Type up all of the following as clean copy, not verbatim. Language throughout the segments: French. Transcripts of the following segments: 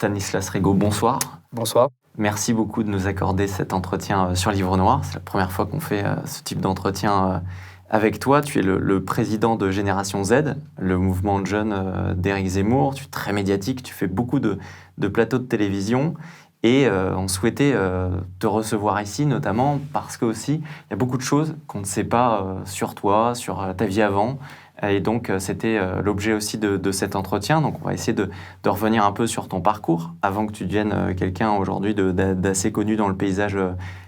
Stanislas Rigaud, bonsoir. Bonsoir. Merci beaucoup de nous accorder cet entretien sur Livre Noir. C'est la première fois qu'on fait ce type d'entretien avec toi. Tu es le président de Génération Z, le mouvement de jeunes d'Éric Zemmour. Tu es très médiatique, tu fais beaucoup de plateaux de télévision. Et on souhaitait te recevoir ici, notamment parce que aussi, il y a beaucoup de choses qu'on ne sait pas sur toi, sur ta vie avant. Et donc, c'était l'objet aussi de cet entretien. Donc, on va essayer de revenir un peu sur ton parcours avant que tu deviennes quelqu'un aujourd'hui d'assez connu dans le paysage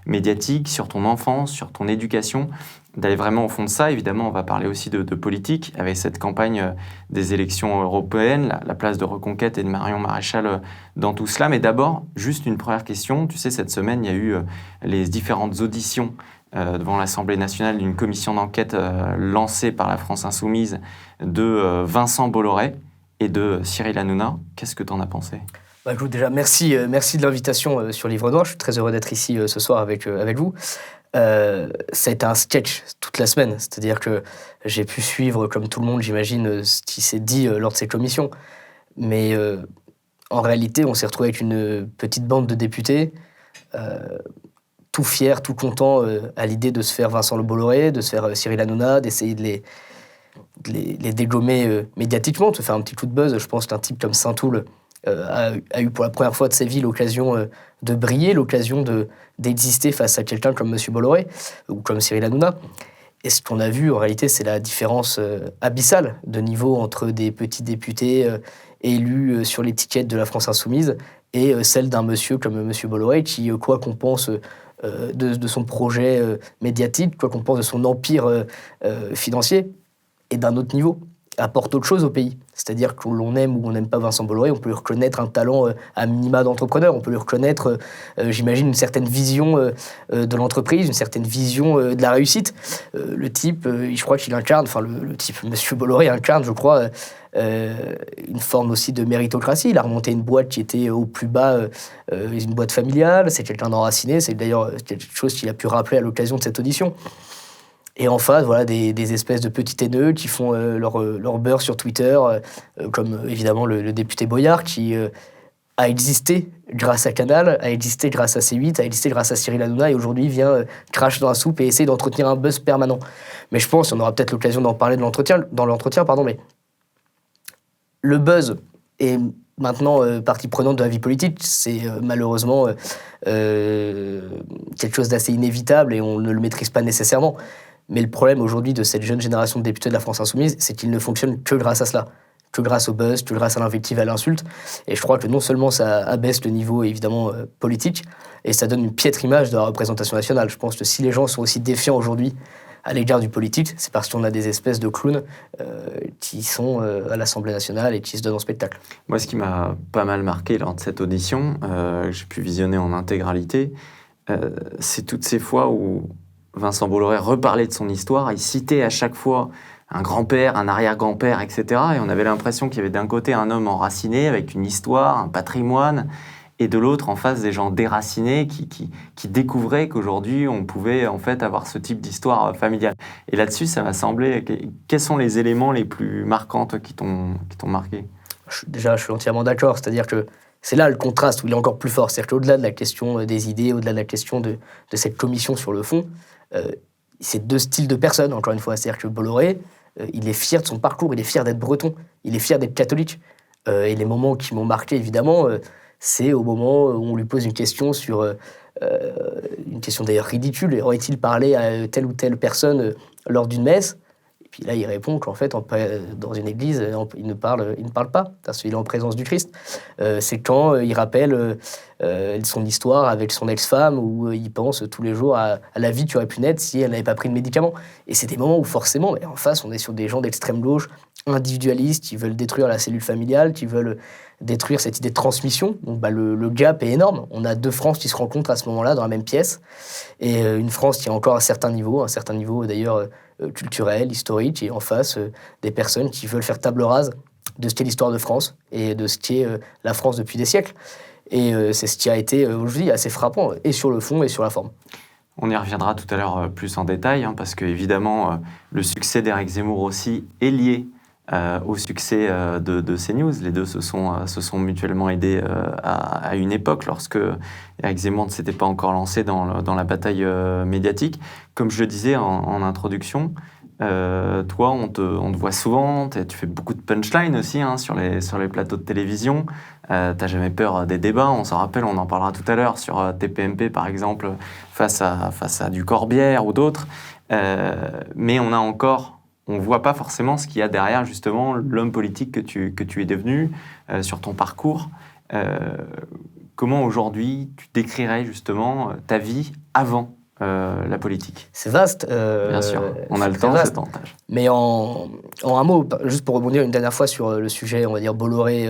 médiatique, sur ton enfance, sur ton éducation, d'aller vraiment au fond de ça. Évidemment, on va parler aussi de politique avec cette campagne des élections européennes, la place de Reconquête et de Marion Maréchal dans tout cela. Mais d'abord, juste une première question. Tu sais, cette semaine, il y a eu les différentes auditions devant l'Assemblée nationale d'une commission d'enquête lancée par la France Insoumise de Vincent Bolloré et de Cyril Hanouna. Qu'est-ce que tu en as pensé ? Écoute, déjà, merci de l'invitation sur Livre Noir. Je suis très heureux d'être ici ce soir avec vous. Ça a été un sketch toute la semaine. C'est-à-dire que j'ai pu suivre, comme tout le monde, j'imagine, ce qui s'est dit lors de ces commissions. Mais en réalité, on s'est retrouvé avec une petite bande de députés tout fiers, tout contents à l'idée de se faire Vincent Bolloré, de se faire Cyril Hanouna, d'essayer de les dégommer médiatiquement, de se faire un petit coup de buzz. Je pense qu'un type comme Saint-Toul a eu pour la première fois de sa vie l'occasion de briller, l'occasion d'exister face à quelqu'un comme M. Bolloré ou comme Cyril Hanouna. Et ce qu'on a vu, en réalité, c'est la différence abyssale de niveau entre des petits députés élus sur l'étiquette de la France Insoumise et celle d'un monsieur comme M. Bolloré qui, quoi qu'on pense de son projet médiatique, quoi qu'on pense de son empire financier, est d'un autre niveau, apporte autre chose au pays. C'est-à-dire que l'on aime ou on n'aime pas Vincent Bolloré, on peut lui reconnaître un talent à minima d'entrepreneur, on peut lui reconnaître, j'imagine, une certaine vision de l'entreprise, une certaine vision de la réussite. Le type, je crois qu'il incarne, le type, M. Bolloré incarne, je crois, une forme aussi de méritocratie. Il a remonté une boîte qui était au plus bas, une boîte familiale, c'est quelqu'un d'enraciné, c'est d'ailleurs quelque chose qu'il a pu rappeler à l'occasion de cette audition. Et en face, voilà, des espèces de petits haineux qui font leur beurre sur Twitter, comme évidemment le député Boyard, qui a existé grâce à Canal, a existé grâce à C8, a existé grâce à Cyril Hanouna, et aujourd'hui vient crache dans la soupe et essaie d'entretenir un buzz permanent. Mais je pense, on aura peut-être l'occasion d'en parler dans l'entretien, mais le buzz est maintenant partie prenante de la vie politique. C'est malheureusement quelque chose d'assez inévitable et on ne le maîtrise pas nécessairement. Mais le problème aujourd'hui de cette jeune génération de députés de la France Insoumise, c'est qu'ils ne fonctionnent que grâce à cela, que grâce au buzz, que grâce à l'invective, à l'insulte. Et je crois que non seulement ça abaisse le niveau, évidemment, politique, et ça donne une piètre image de la représentation nationale. Je pense que si les gens sont aussi défiants aujourd'hui à l'égard du politique, c'est parce qu'on a des espèces de clowns qui sont à l'Assemblée nationale et qui se donnent en spectacle. Moi, ce qui m'a pas mal marqué lors de cette audition, que j'ai pu visionner en intégralité, c'est toutes ces fois où Vincent Bolloré reparlait de son histoire, il citait à chaque fois un grand-père, un arrière-grand-père, etc. Et on avait l'impression qu'il y avait d'un côté un homme enraciné avec une histoire, un patrimoine, et de l'autre en face des gens déracinés qui découvraient qu'aujourd'hui on pouvait en fait avoir ce type d'histoire familiale. Et là-dessus, ça m'a semblé... Quels sont les éléments les plus marquants qui t'ont marqué ? Je suis entièrement d'accord, c'est-à-dire que c'est là le contraste où il est encore plus fort. C'est-à-dire qu'au-delà de la question des idées, au-delà de la question de cette commission sur le fond, c'est deux styles de personnes, encore une fois. C'est-à-dire que Bolloré, il est fier de son parcours, il est fier d'être breton, il est fier d'être catholique. Et les moments qui m'ont marqué, évidemment, c'est au moment où on lui pose une question sur... une question d'ailleurs ridicule. Aurait-il parlé à telle ou telle personne lors d'une messe ? Et puis là, il répond qu'en fait, dans une église, il ne parle pas, parce qu'il est en présence du Christ. C'est quand il rappelle son histoire avec son ex-femme, où il pense tous les jours à la vie qui aurait pu naître si elle n'avait pas pris de médicaments. Et c'est des moments où forcément, en face, on est sur des gens d'extrême gauche, individualistes, qui veulent détruire la cellule familiale, qui veulent détruire cette idée de transmission. Donc le gap est énorme. On a deux France qui se rencontrent à ce moment-là dans la même pièce. Et une France qui a encore un certain niveau d'ailleurs culturel, historique, et en face des personnes qui veulent faire table rase de ce qu'est l'histoire de France et de ce qu'est la France depuis des siècles. Et c'est ce qui a été, je dis, assez frappant, et sur le fond et sur la forme. On y reviendra tout à l'heure plus en détail, parce que évidemment le succès d'Éric Zemmour aussi est lié au succès de CNews. Les deux se sont mutuellement aidés à une époque, lorsque Éric Zemmour ne s'était pas encore lancé dans la bataille médiatique. Comme je le disais en introduction, toi, on te voit souvent, tu fais beaucoup de punchlines aussi sur les plateaux de télévision. T'as jamais peur des débats, on s'en rappelle, on en parlera tout à l'heure sur TPMP par exemple, face à du Corbière ou d'autres. Mais on voit pas forcément ce qu'il y a derrière justement l'homme politique que tu es devenu, sur ton parcours. Comment aujourd'hui tu décrirais justement ta vie avant la politique? C'est vaste. Bien sûr, on a le temps, c'est avantage. Mais en un mot, juste pour rebondir une dernière fois sur le sujet, on va dire Bolloré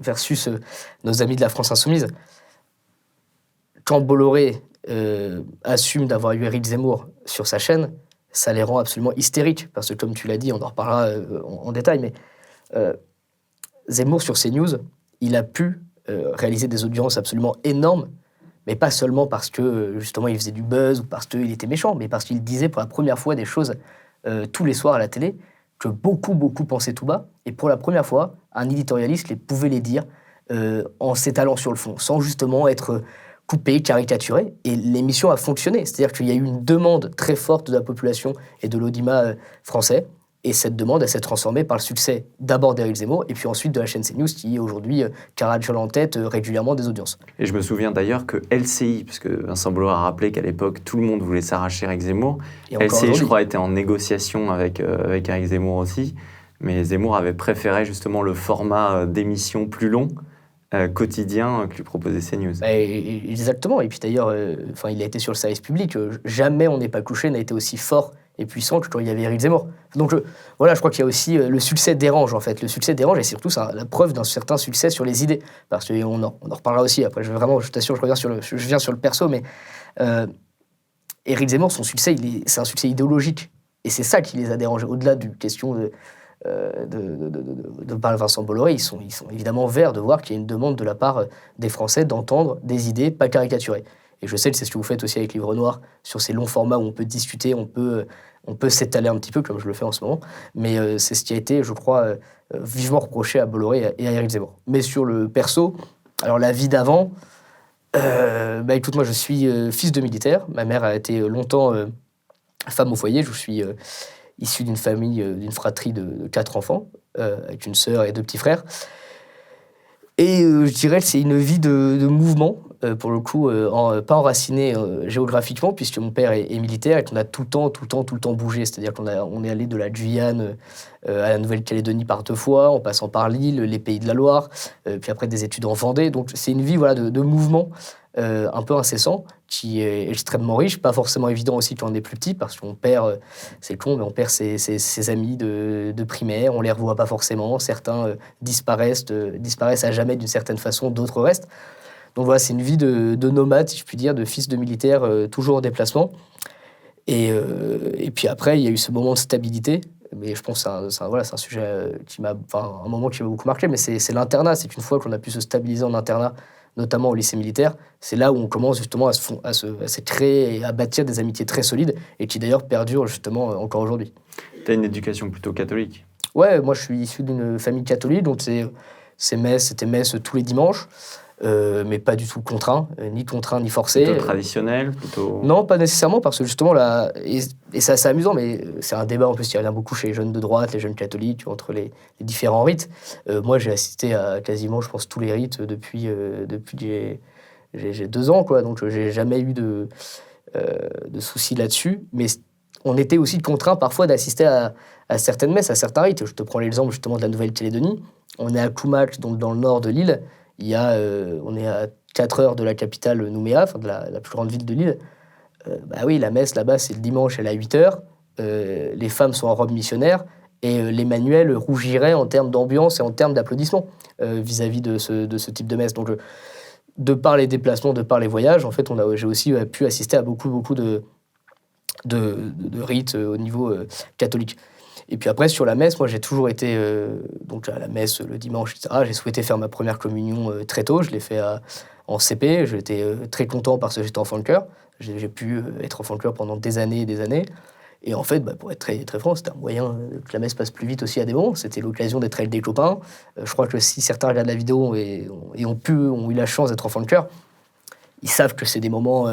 versus nos amis de la France Insoumise, quand Bolloré assume d'avoir eu Éric Zemmour sur sa chaîne, ça les rend absolument hystériques. Parce que comme tu l'as dit, on en reparlera en détail, mais Zemmour sur CNews, il a pu réaliser des audiences absolument énormes, mais pas seulement parce que justement il faisait du buzz ou parce qu'il était méchant, mais parce qu'il disait pour la première fois des choses tous les soirs à la télé que beaucoup pensaient tout bas. Et pour la première fois, un éditorialiste pouvait les dire en s'étalant sur le fond, sans justement être coupé, caricaturé. Et l'émission a fonctionné. C'est-à-dire qu'il y a eu une demande très forte de la population et de l'audimat français. Et cette demande, elle s'est transformée par le succès d'abord d'Éric Zemmour et puis ensuite de la chaîne CNews qui aujourd'hui caracole en tête régulièrement des audiences. Et je me souviens d'ailleurs que LCI, puisque Vincent Bolloré a rappelé qu'à l'époque tout le monde voulait s'arracher Éric Zemmour, LCI je crois était en négociation avec Éric Zemmour aussi, mais Zemmour avait préféré justement le format d'émission plus long, quotidien que lui proposait CNews. Exactement, et puis d'ailleurs il a été sur le service public, jamais On n'est pas couché n'a été aussi fort et puissant que quand il y avait Éric Zemmour. Donc voilà, je crois qu'il y a aussi le succès dérange en fait. Le succès dérange et surtout c'est la preuve d'un certain succès sur les idées. Parce qu'on en reparlera aussi après. Je t'assure, je viens sur le perso, mais Éric Zemmour, son succès, c'est un succès idéologique. Et c'est ça qui les a dérangés. Au-delà d'une question de parler de Vincent Bolloré, ils sont évidemment verts de voir qu'il y a une demande de la part des Français d'entendre des idées pas caricaturées. Et je sais que c'est ce que vous faites aussi avec Livre Noir, sur ces longs formats où on peut discuter, on peut s'étaler un petit peu, comme je le fais en ce moment. Mais c'est ce qui a été, je crois, vivement reproché à Bolloré et à Éric Zemmour. Mais sur le perso, alors la vie d'avant, écoute, moi je suis fils de militaire. Ma mère a été longtemps femme au foyer. Je suis issu d'une famille, d'une fratrie de 4 enfants, avec une sœur et 2 petits frères. Et je dirais que c'est une vie de mouvement, pour le coup, pas enracinée géographiquement, puisque mon père est militaire et qu'on a tout le temps bougé. C'est-à-dire qu'on est allé de la Guyane à la Nouvelle-Calédonie par 2 fois, en passant par l'île, les Pays de la Loire, puis après des études en Vendée. Donc c'est une vie de mouvement un peu incessant, qui est extrêmement riche, pas forcément évident aussi quand on est plus petit, parce qu'on perd, c'est con, mais on perd ses amis de primaire, on les revoit pas forcément, certains disparaissent à jamais d'une certaine façon, d'autres restent. Donc voilà, c'est une vie de nomade, si je puis dire, de fils de militaire, toujours en déplacement. Et puis après, il y a eu ce moment de stabilité, mais je pense que c'est un sujet un moment qui m'a beaucoup marqué, mais c'est l'internat. C'est une fois qu'on a pu se stabiliser en internat, notamment au lycée militaire, c'est là où on commence justement à se créer et à bâtir des amitiés très solides et qui d'ailleurs perdurent justement encore aujourd'hui. Tu as une éducation plutôt catholique? Ouais, moi je suis issu d'une famille catholique, donc c'était messe tous les dimanches, mais pas du tout contraint ni forcé. Plutôt traditionnel, plutôt... Non, pas nécessairement, parce que justement là, et c'est assez amusant, mais c'est un débat en plus qui revient beaucoup chez les jeunes de droite, les jeunes catholiques, entre les différents rites. Moi j'ai assisté à quasiment, je pense, tous les rites depuis j'ai 2 ans, quoi, donc j'ai jamais eu de soucis là-dessus, mais on était aussi contraint parfois d'assister à certaines messes, à certains rites. Je te prends l'exemple justement de la Nouvelle-Calédonie. On est à Koumak, donc dans le nord de l'île. On est à 4 heures de la capitale Nouméa, de la plus grande ville de l'île. Oui, la messe là-bas, c'est le dimanche, elle est à 8 heures. Les femmes sont en robe missionnaire et les manuels rougiraient en termes d'ambiance et en termes d'applaudissements vis-à-vis de ce type de messe. Donc, de par les déplacements, de par les voyages, en fait, j'ai aussi pu assister à beaucoup de rites au niveau catholique. Et puis après, sur la messe, moi, j'ai toujours été donc à la messe le dimanche, etc. J'ai souhaité faire ma première communion très tôt. Je l'ai fait en CP. J'étais très content parce que j'étais enfant de chœur. J'ai pu être enfant de chœur pendant des années et des années. Et en fait, pour être très, très franc, c'était un moyen que la messe passe plus vite aussi à des moments. C'était l'occasion d'être avec des copains. Je crois que si certains regardent la vidéo et ont eu la chance d'être enfants de chœur, ils savent que c'est des moments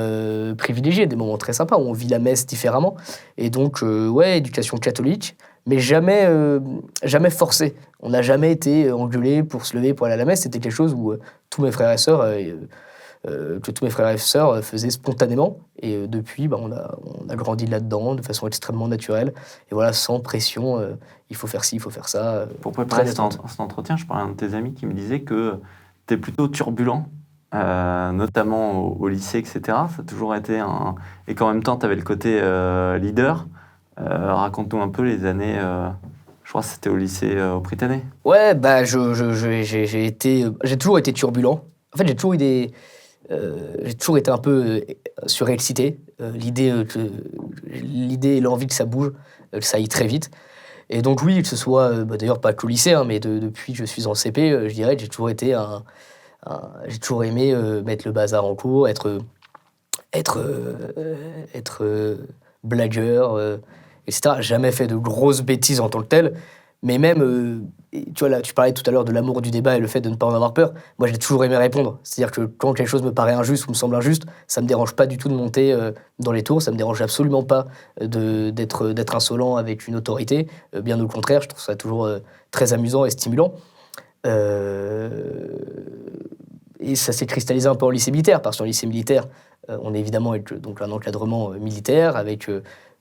privilégiés, des moments très sympas, où on vit la messe différemment. Et donc, ouais, éducation catholique, mais jamais forcé. On n'a jamais été engueulé pour se lever pour aller à la messe. C'était quelque chose où tous mes frères et sœurs faisaient spontanément. Et depuis, on a grandi là-dedans de façon extrêmement naturelle. Et voilà, sans pression, il faut faire ci, il faut faire ça. Pour préparer cet entretien, je parlais à un de tes amis qui me disait que tu es plutôt turbulent, notamment au lycée, etc. Ça a toujours été un... Et qu'en même temps, tu avais le côté leader. Raconte-nous un peu les années... Je crois que c'était au lycée au Prytanée. Ouais, j'ai toujours été turbulent. En fait, j'ai toujours été un peu surexcité. L'idée et l'envie que ça bouge, que ça aille très vite. Et donc oui, que ce soit, d'ailleurs pas qu'au lycée, mais depuis que je suis en CP, je dirais que j'ai toujours été j'ai toujours aimé mettre le bazar en cours, être blagueur, etc. Jamais fait de grosses bêtises en tant que tel, mais même, tu vois, là, tu parlais tout à l'heure de l'amour du débat et le fait de ne pas en avoir peur. Moi, j'ai toujours aimé répondre. C'est-à-dire que quand quelque chose me paraît injuste ou me semble injuste, ça me dérange pas du tout de monter dans les tours, ça me dérange absolument pas d'être insolent avec une autorité. Bien au contraire, je trouve ça toujours très amusant et stimulant. Et ça s'est cristallisé un peu en lycée militaire, parce qu'en lycée militaire, on est évidemment avec donc un encadrement militaire, avec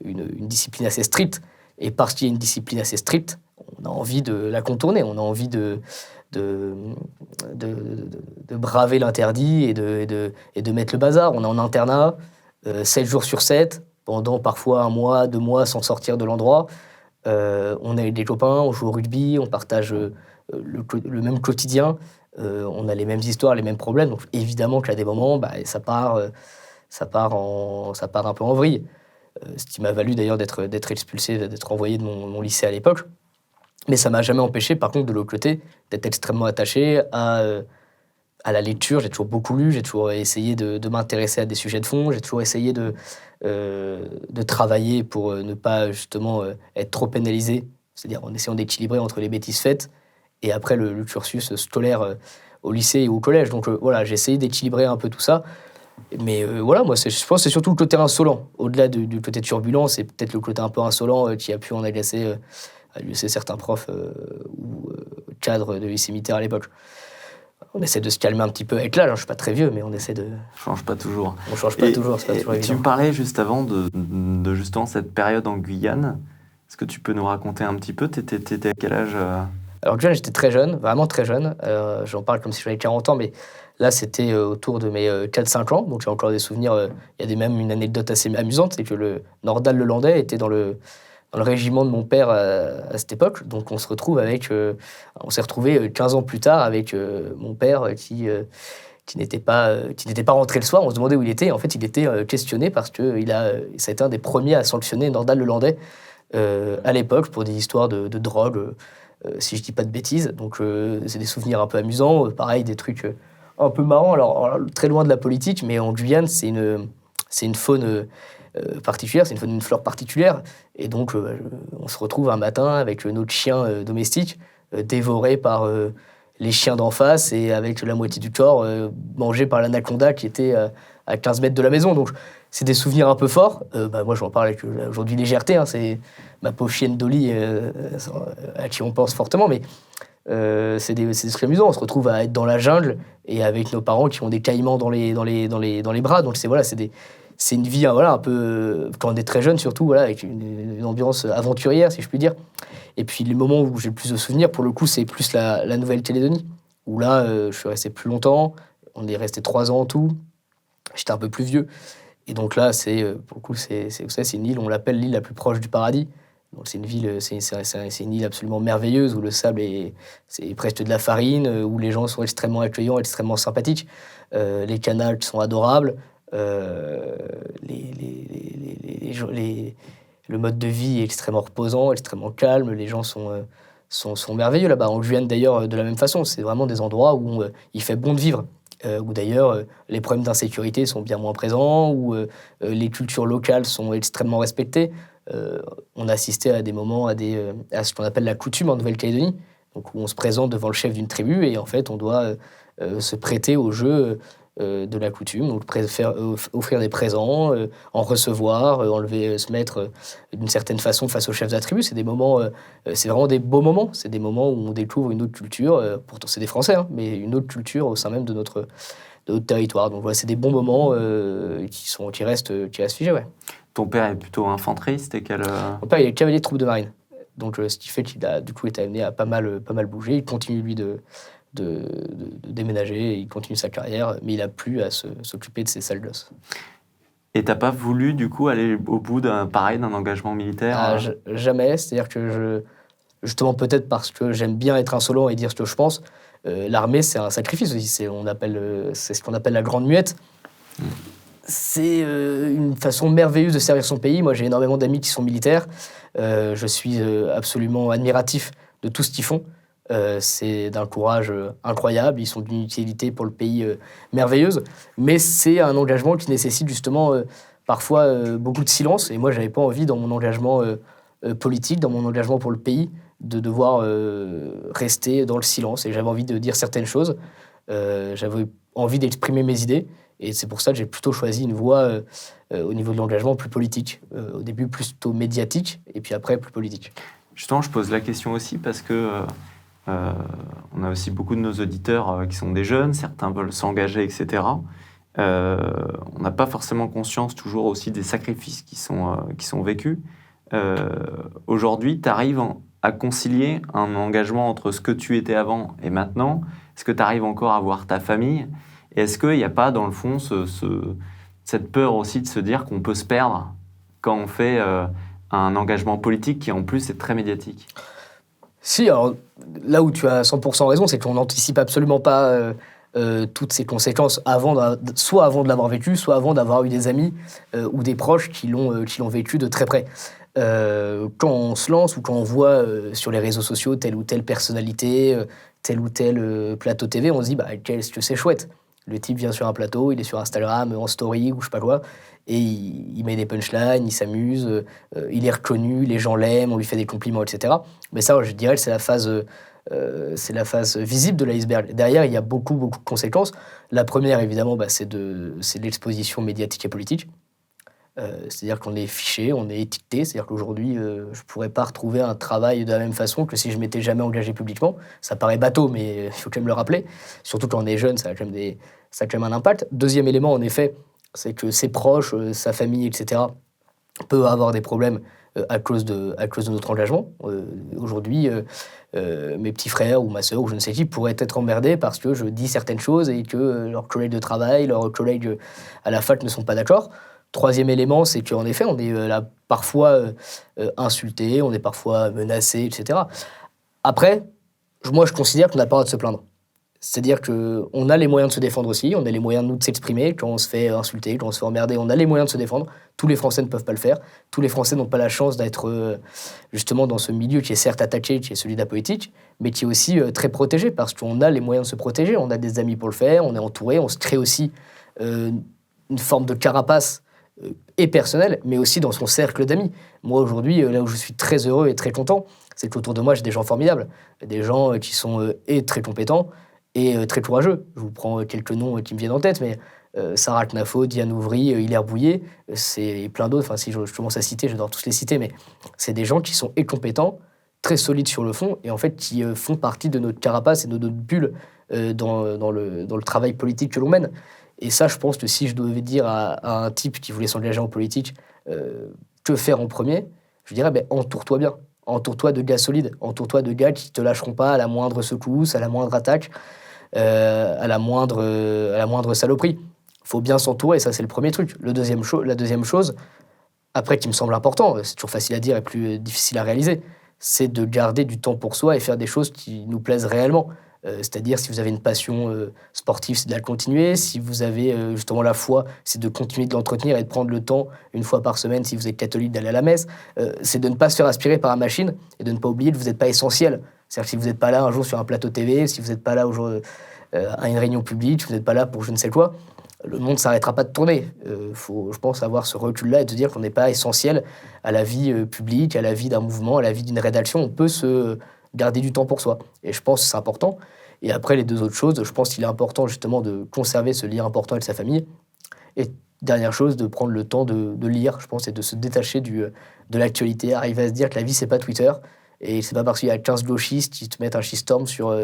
une discipline assez stricte. Et parce qu'il y a une discipline assez stricte, on a envie de la contourner, on a envie de braver l'interdit et de mettre le bazar. On est en internat, 7 jours sur 7, pendant parfois 1 mois, 2 mois, sans sortir de l'endroit. On est des copains, on joue au rugby, on partage le même quotidien. On a les mêmes histoires, les mêmes problèmes. Donc évidemment qu'à des moments, ça part un peu en vrille. Ce qui m'a valu d'ailleurs d'être expulsé, d'être envoyé de mon lycée à l'époque. Mais ça m'a jamais empêché, par contre, de l'autre côté, d'être extrêmement attaché à la lecture. J'ai toujours beaucoup lu, j'ai toujours essayé de m'intéresser à des sujets de fond, j'ai toujours essayé de travailler pour ne pas justement être trop pénalisé, c'est-à-dire en essayant d'équilibrer entre les bêtises faites et après le cursus scolaire au lycée ou au collège. Donc voilà, j'ai essayé d'équilibrer un peu tout ça. Mais voilà, moi, je pense que c'est surtout le côté insolent. Au-delà du côté turbulent, c'est peut-être le côté un peu insolent qui a pu en agacer certains profs ou cadres de lycée militaire à l'époque. On essaie de se calmer un petit peu avec l'âge. Je ne suis pas très vieux, mais on essaie de... On change pas toujours. On change pas toujours, c'est pas toujours évident. Tu me parlais juste avant de justement cette période en Guyane. Est-ce que tu peux nous raconter un petit peu? T'étais à quel âge Alors Guyane, j'étais très jeune, vraiment très jeune. J'en parle comme si j'avais 40 ans, mais là, c'était autour de mes 4-5 ans. Donc j'ai encore des souvenirs. Il y a même une anecdote assez amusante, c'est que le Nordal Lelandais était dans le régiment de mon père à cette époque. Donc on s'est retrouvé 15 ans plus tard avec mon père qui n'était pas rentré le soir. On se demandait où il était. En fait, il était questionné parce que ça a été un des premiers à sanctionner Nordal Lelandais à l'époque pour des histoires de drogue, si je dis pas de bêtises. Donc c'est des souvenirs un peu amusants. Pareil, des trucs un peu marrants. Alors, très loin de la politique, mais en Guyane, c'est une faune particulière, c'est une flore particulière. Et donc, on se retrouve un matin avec notre chien domestique dévoré par les chiens d'en face et avec la moitié du corps mangé par l'anaconda qui était à 15 mètres de la maison. Donc, c'est des souvenirs un peu forts. Moi, j'en parle avec aujourd'hui légèreté. C'est ma pauvre chienne Dolly à qui on pense fortement. Mais c'est des trucs amusants. On se retrouve à être dans la jungle et avec nos parents qui ont des caïmans dans les bras. Donc, c'est une vie un peu, quand on est très jeune surtout, avec une ambiance aventurière, si je puis dire. Et puis les moments où j'ai le plus de souvenirs, pour le coup, c'est plus la Nouvelle-Calédonie, où là, je suis resté plus longtemps. On est resté 3 ans en tout. J'étais un peu plus vieux. Et donc là, pour le coup, c'est une île, on l'appelle l'île la plus proche du paradis. Donc c'est une île absolument merveilleuse où le sable c'est presque de la farine, où les gens sont extrêmement accueillants, extrêmement sympathiques. Les canals sont adorables. Le mode de vie est extrêmement reposant, extrêmement calme, les gens sont merveilleux là-bas. En Guyane d'ailleurs, de la même façon, c'est vraiment des endroits où il fait bon de vivre, où d'ailleurs les problèmes d'insécurité sont bien moins présents, où les cultures locales sont extrêmement respectées. on a assisté à des moments, à ce qu'on appelle la coutume en Nouvelle-Calédonie, donc où on se présente devant le chef d'une tribu et en fait on doit se prêter au jeu de la coutume, donc offrir des présents, en recevoir, se mettre d'une certaine façon face au chef de la tribu. C'est des moments, c'est vraiment des beaux moments. C'est des moments où on découvre une autre culture. Pourtant, c'est des Français, hein, mais une autre culture au sein même de notre territoire. Donc voilà, c'est des bons moments qui restent figés. Ouais. Ton père est plutôt infanteriste et quel... Mon père, il est cavalier de troupe de marine. Donc ce qui fait qu'il a du coup été amené à pas mal bouger. Il continue lui de déménager, il continue sa carrière, mais il a plus à s'occuper de ses sales gosses. Et t'as pas voulu du coup aller au bout d'un engagement militaire Jamais, c'est-à-dire que justement peut-être parce que j'aime bien être insolent et dire ce que je pense, l'armée c'est un sacrifice aussi, c'est ce qu'on appelle la grande muette. C'est une façon merveilleuse de servir son pays. Moi j'ai énormément d'amis qui sont militaires, je suis absolument admiratif de tout ce qu'ils font. C'est d'un courage incroyable, ils sont d'une utilité pour le pays merveilleuse, mais c'est un engagement qui nécessite justement parfois beaucoup de silence, et moi j'avais pas envie dans mon engagement politique, dans mon engagement pour le pays, de devoir rester dans le silence, et j'avais envie de dire certaines choses, j'avais envie d'exprimer mes idées, et c'est pour ça que j'ai plutôt choisi une voie au niveau de l'engagement plus politique, au début plutôt médiatique, et puis après plus politique. Justement, je pose la question aussi parce que on a aussi beaucoup de nos auditeurs qui sont des jeunes, certains veulent s'engager, etc. On n'a pas forcément conscience toujours aussi des sacrifices qui sont vécus. Aujourd'hui, tu arrives à concilier un engagement entre ce que tu étais avant et maintenant. Est-ce que tu arrives encore à voir ta famille? Et est-ce qu'il n'y a pas, dans le fond, cette peur aussi de se dire qu'on peut se perdre quand on fait un engagement politique qui, en plus, est très médiatique? Si, alors là où tu as 100% raison, c'est qu'on n'anticipe absolument pas toutes ces conséquences soit avant de l'avoir vécu, soit avant d'avoir eu des amis ou des proches qui l'ont vécu de très près. Quand on se lance ou quand on voit sur les réseaux sociaux telle ou telle personnalité, tel ou tel plateau TV, on se dit qu'est-ce que c'est chouette. Le type vient sur un plateau, il est sur Instagram, en story ou je sais pas quoi, et il met des punchlines, il s'amuse, il est reconnu, les gens l'aiment, on lui fait des compliments, etc. Mais ça, je dirais, c'est la phase visible de l'iceberg. Derrière, il y a beaucoup, beaucoup de conséquences. La première, évidemment, c'est l'exposition médiatique et politique. C'est-à-dire qu'on est fiché, on est étiqueté. C'est-à-dire qu'aujourd'hui, je ne pourrais pas retrouver un travail de la même façon que si je m'étais jamais engagé publiquement. Ça paraît bateau, mais il faut quand même le rappeler. Surtout quand on est jeune, ça a quand même un impact. Deuxième élément, en effet, c'est que ses proches, sa famille, etc., peuvent avoir des problèmes à cause de notre engagement. Aujourd'hui, mes petits frères ou ma sœur ou je ne sais qui pourraient être emmerdés parce que je dis certaines choses et que leurs collègues de travail, leurs collègues à la fac ne sont pas d'accord. Troisième élément, c'est qu'en effet, on est là parfois insulté, on est parfois menacé, etc. Après, moi, je considère qu'on n'a pas le droit de se plaindre. C'est-à-dire qu'on a les moyens de se défendre aussi, on a les moyens de nous de s'exprimer quand on se fait insulter, quand on se fait emmerder, on a les moyens de se défendre. Tous les Français ne peuvent pas le faire. Tous les Français n'ont pas la chance d'être justement dans ce milieu qui est certes attaqué, qui est celui de la politique, mais qui est aussi très protégé parce qu'on a les moyens de se protéger. On a des amis pour le faire, on est entouré, on se crée aussi une forme de carapace et personnel, mais aussi dans son cercle d'amis. Moi, aujourd'hui, là où je suis très heureux et très content, c'est qu'autour de moi, j'ai des gens formidables, des gens qui sont et très compétents et très courageux. Je vous prends quelques noms qui me viennent en tête, mais Sarah Knafo, Diane Ouvry, Hilaire Bouillet, et plein d'autres. Enfin, si je commence à citer, j'adore tous les citer, mais c'est des gens qui sont et compétents, très solides sur le fond, et en fait, qui font partie de notre carapace et de notre bulle dans le travail politique que l'on mène. Et ça, je pense que si je devais dire à un type qui voulait s'engager en politique que faire en premier, je dirais entoure-toi bien. Entoure-toi de gars solides. Entoure-toi de gars qui ne te lâcheront pas à la moindre secousse, à la moindre attaque, à la moindre saloperie. Il faut bien s'entourer, ça c'est le premier truc. La deuxième chose, après qui me semble important, c'est toujours facile à dire et plus difficile à réaliser, c'est de garder du temps pour soi et faire des choses qui nous plaisent réellement. C'est-à-dire, si vous avez une passion sportive, c'est de la continuer. Si vous avez justement la foi, c'est de continuer de l'entretenir et de prendre le temps, une fois par semaine, si vous êtes catholique, d'aller à la messe. C'est de ne pas se faire aspirer par la machine et de ne pas oublier que vous n'êtes pas essentiel. C'est-à-dire que si vous n'êtes pas là un jour sur un plateau TV, si vous n'êtes pas là à une réunion publique, si vous n'êtes pas là pour je ne sais quoi, le monde ne s'arrêtera pas de tourner. Faut, je pense, avoir ce recul-là et de dire qu'on n'est pas essentiel à la vie publique, à la vie d'un mouvement, à la vie d'une rédaction. On peut se garder du temps pour soi. Et je pense que c'est important. Et après, les deux autres choses, je pense qu'il est important justement de conserver ce lien important avec sa famille. Et dernière chose, de prendre le temps de lire, je pense, et de se détacher de l'actualité. Arriver à se dire que la vie, c'est pas Twitter. Et c'est pas parce qu'il y a 15 gauchistes qui te mettent un shitstorm sur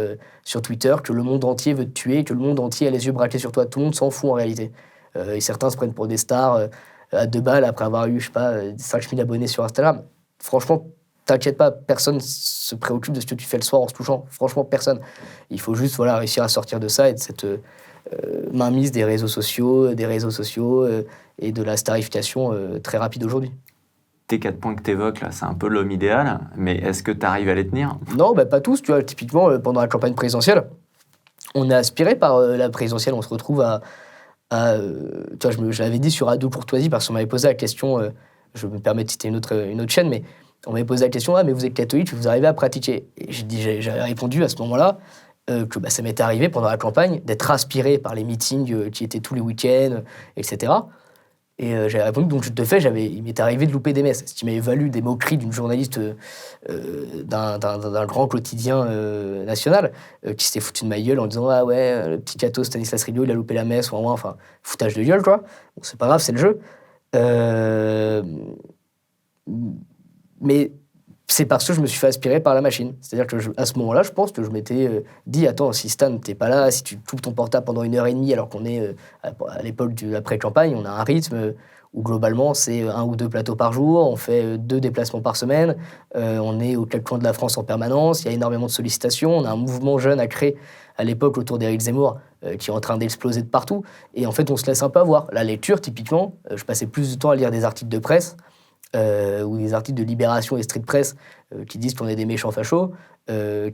Twitter que le monde entier veut te tuer, que le monde entier a les yeux braqués sur toi. Tout le monde s'en fout en réalité. Et certains se prennent pour des stars à 2 balles après avoir eu, je sais pas, 5000 abonnés sur Instagram. Franchement, t'inquiète pas, personne se préoccupe de ce que tu fais le soir en se touchant. Franchement, personne. Il faut juste réussir à sortir de ça et de cette mainmise des réseaux sociaux et de la starification très rapide aujourd'hui. Tes 4 points que tu évoques, là, c'est un peu l'homme idéal, mais est-ce que tu arrives à les tenir? Non, pas tous. Tu vois, typiquement, pendant la campagne présidentielle, on est aspiré par la présidentielle. On se retrouve tu vois, je l'avais dit sur Ado Courtoisie parce qu'on m'avait posé la question, je me permets de citer une autre chaîne, mais on m'avait posé la question, mais vous êtes catholique, vous arrivez à pratiquer? Et j'avais répondu à ce moment-là que ça m'était arrivé pendant la campagne d'être aspiré par les meetings qui étaient tous les week-ends, etc. Et j'avais répondu, donc de fait, il m'était arrivé de louper des messes. Ce qui m'avait valu des moqueries d'une journaliste d'un grand quotidien national qui s'était foutu de ma gueule en disant « Ah ouais, le petit catho Stanislas Rilliot, il a loupé la messe », ou enfin, foutage de gueule, quoi. Bon, c'est pas grave, c'est le jeu. Mais c'est parce que je me suis fait aspirer par la machine. C'est-à-dire que à ce moment-là, je pense que je m'étais dit « Attends, si Stan, t'es pas là, si tu loupes ton portable pendant 1h30 alors qu'on est à l'époque de l'après-campagne, on a un rythme où globalement c'est 1 ou 2 plateaux par jour, on fait 2 déplacements par semaine, on est aux 4 coins de la France en permanence, il y a énormément de sollicitations, on a un mouvement jeune à créer à l'époque autour d'Éric Zemmour qui est en train d'exploser de partout, et en fait on se laisse un peu avoir. La lecture, typiquement, je passais plus de temps à lire des articles de presse, ou des articles de Libération et Street Press qui disent qu'on est des méchants fachos,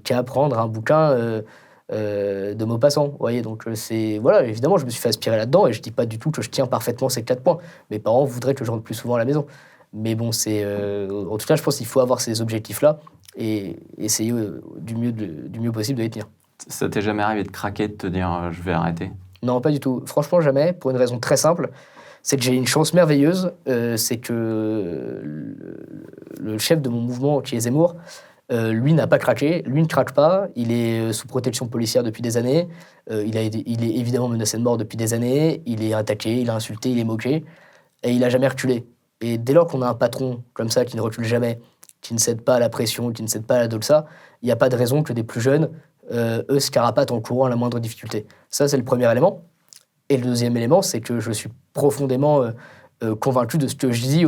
qu'à prendre un bouquin de Maupassant. Vous voyez, donc évidemment, je me suis fait aspirer là-dedans et je dis pas du tout que je tiens parfaitement ces 4 points. Mes parents voudraient que je rentre plus souvent à la maison. Mais bon, en tout cas, je pense qu'il faut avoir ces objectifs-là et essayer du mieux possible de les tenir. Ça t'est jamais arrivé de craquer, de te dire je vais arrêter? Non, pas du tout. Franchement, jamais, pour une raison très simple. C'est que j'ai une chance merveilleuse, c'est que le chef de mon mouvement, qui est Zemmour, lui n'a pas craqué, lui ne craque pas, il est sous protection policière depuis des années, il est évidemment menacé de mort depuis des années, il est attaqué, il est insulté, il est moqué, et il n'a jamais reculé. Et dès lors qu'on a un patron comme ça qui ne recule jamais, qui ne cède pas à la pression, qui ne cède pas à la doxa, il n'y a pas de raison que des plus jeunes, eux, se carapatent en courant à la moindre difficulté. Ça, c'est le premier élément. Et le deuxième élément, c'est que je suis profondément convaincu de ce que je dis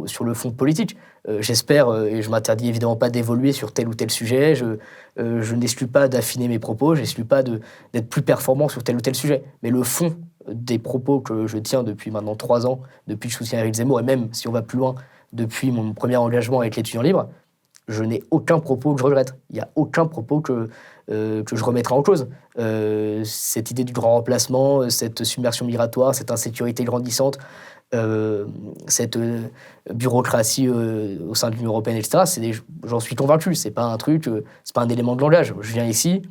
sur le fond politique. J'espère, et je m'interdis évidemment pas d'évoluer sur tel ou tel sujet, je n'exclus pas d'affiner mes propos, je n'exclus pas d'être plus performant sur tel ou tel sujet. Mais le fond des propos que je tiens depuis maintenant 3 ans, depuis que je soutiens Éric Zemmour, et même, si on va plus loin, depuis mon premier engagement avec l'étudiant libre, je n'ai aucun propos que je regrette. Il n'y a aucun propos que je remettrai en cause. Cette idée du grand remplacement, cette submersion migratoire, cette insécurité grandissante, cette bureaucratie au sein de l'Union européenne, etc., j'en suis convaincu. C'est pas un truc, c'est pas un élément de langage. Je viens ici,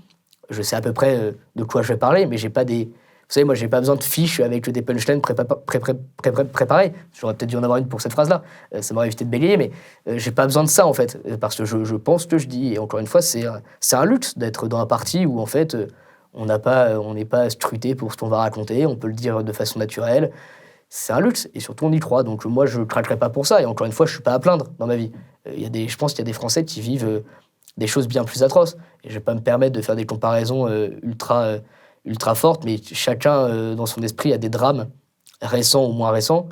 je sais à peu près de quoi je vais parler, mais j'ai pas des... Vous savez, moi, j'ai pas besoin de fiches avec des punchlines préparées. J'aurais peut-être dû en avoir une pour cette phrase-là. Ça m'aurait évité de bégayer, mais j'ai pas besoin de ça, en fait. Parce que je pense ce que je dis. Et encore une fois, c'est un luxe d'être dans un parti où, en fait, on n'est pas scruté pour ce qu'on va raconter. On peut le dire de façon naturelle. C'est un luxe. Et surtout, on y croit. Donc, moi, je craquerai pas pour ça. Et encore une fois, je suis pas à plaindre dans ma vie. Je pense qu'il y a des Français qui vivent des choses bien plus atroces. Et je vais pas me permettre de faire des comparaisons ultra forte, mais chacun, dans son esprit, a des drames récents ou moins récents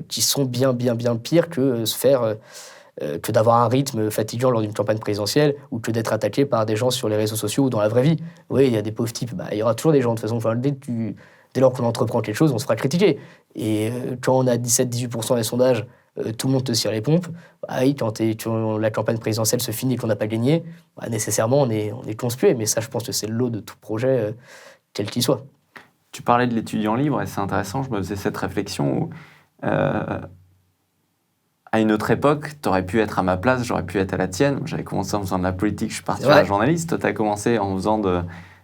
qui sont bien pires que que d'avoir un rythme fatigant lors d'une campagne présidentielle ou que d'être attaqué par des gens sur les réseaux sociaux ou dans la vraie vie. Oui, il y a des pauvres types, il y aura toujours des gens. De toute façon, dès lors qu'on entreprend quelque chose, on se fera critiquer. Et quand on a 17-18% des sondages, tout le monde te cire les pompes. Oui, quand la campagne présidentielle se finit et qu'on n'a pas gagné, nécessairement, on est conspué. Mais ça, je pense que c'est le lot de tout projet, quel qu'il soit. Tu parlais de l'étudiant libre, et c'est intéressant, je me faisais cette réflexion où, à une autre époque, tu aurais pu être à ma place, j'aurais pu être à la tienne. J'avais commencé en faisant de la politique, je suis parti vers la journaliste. Toi, tu as commencé en faisant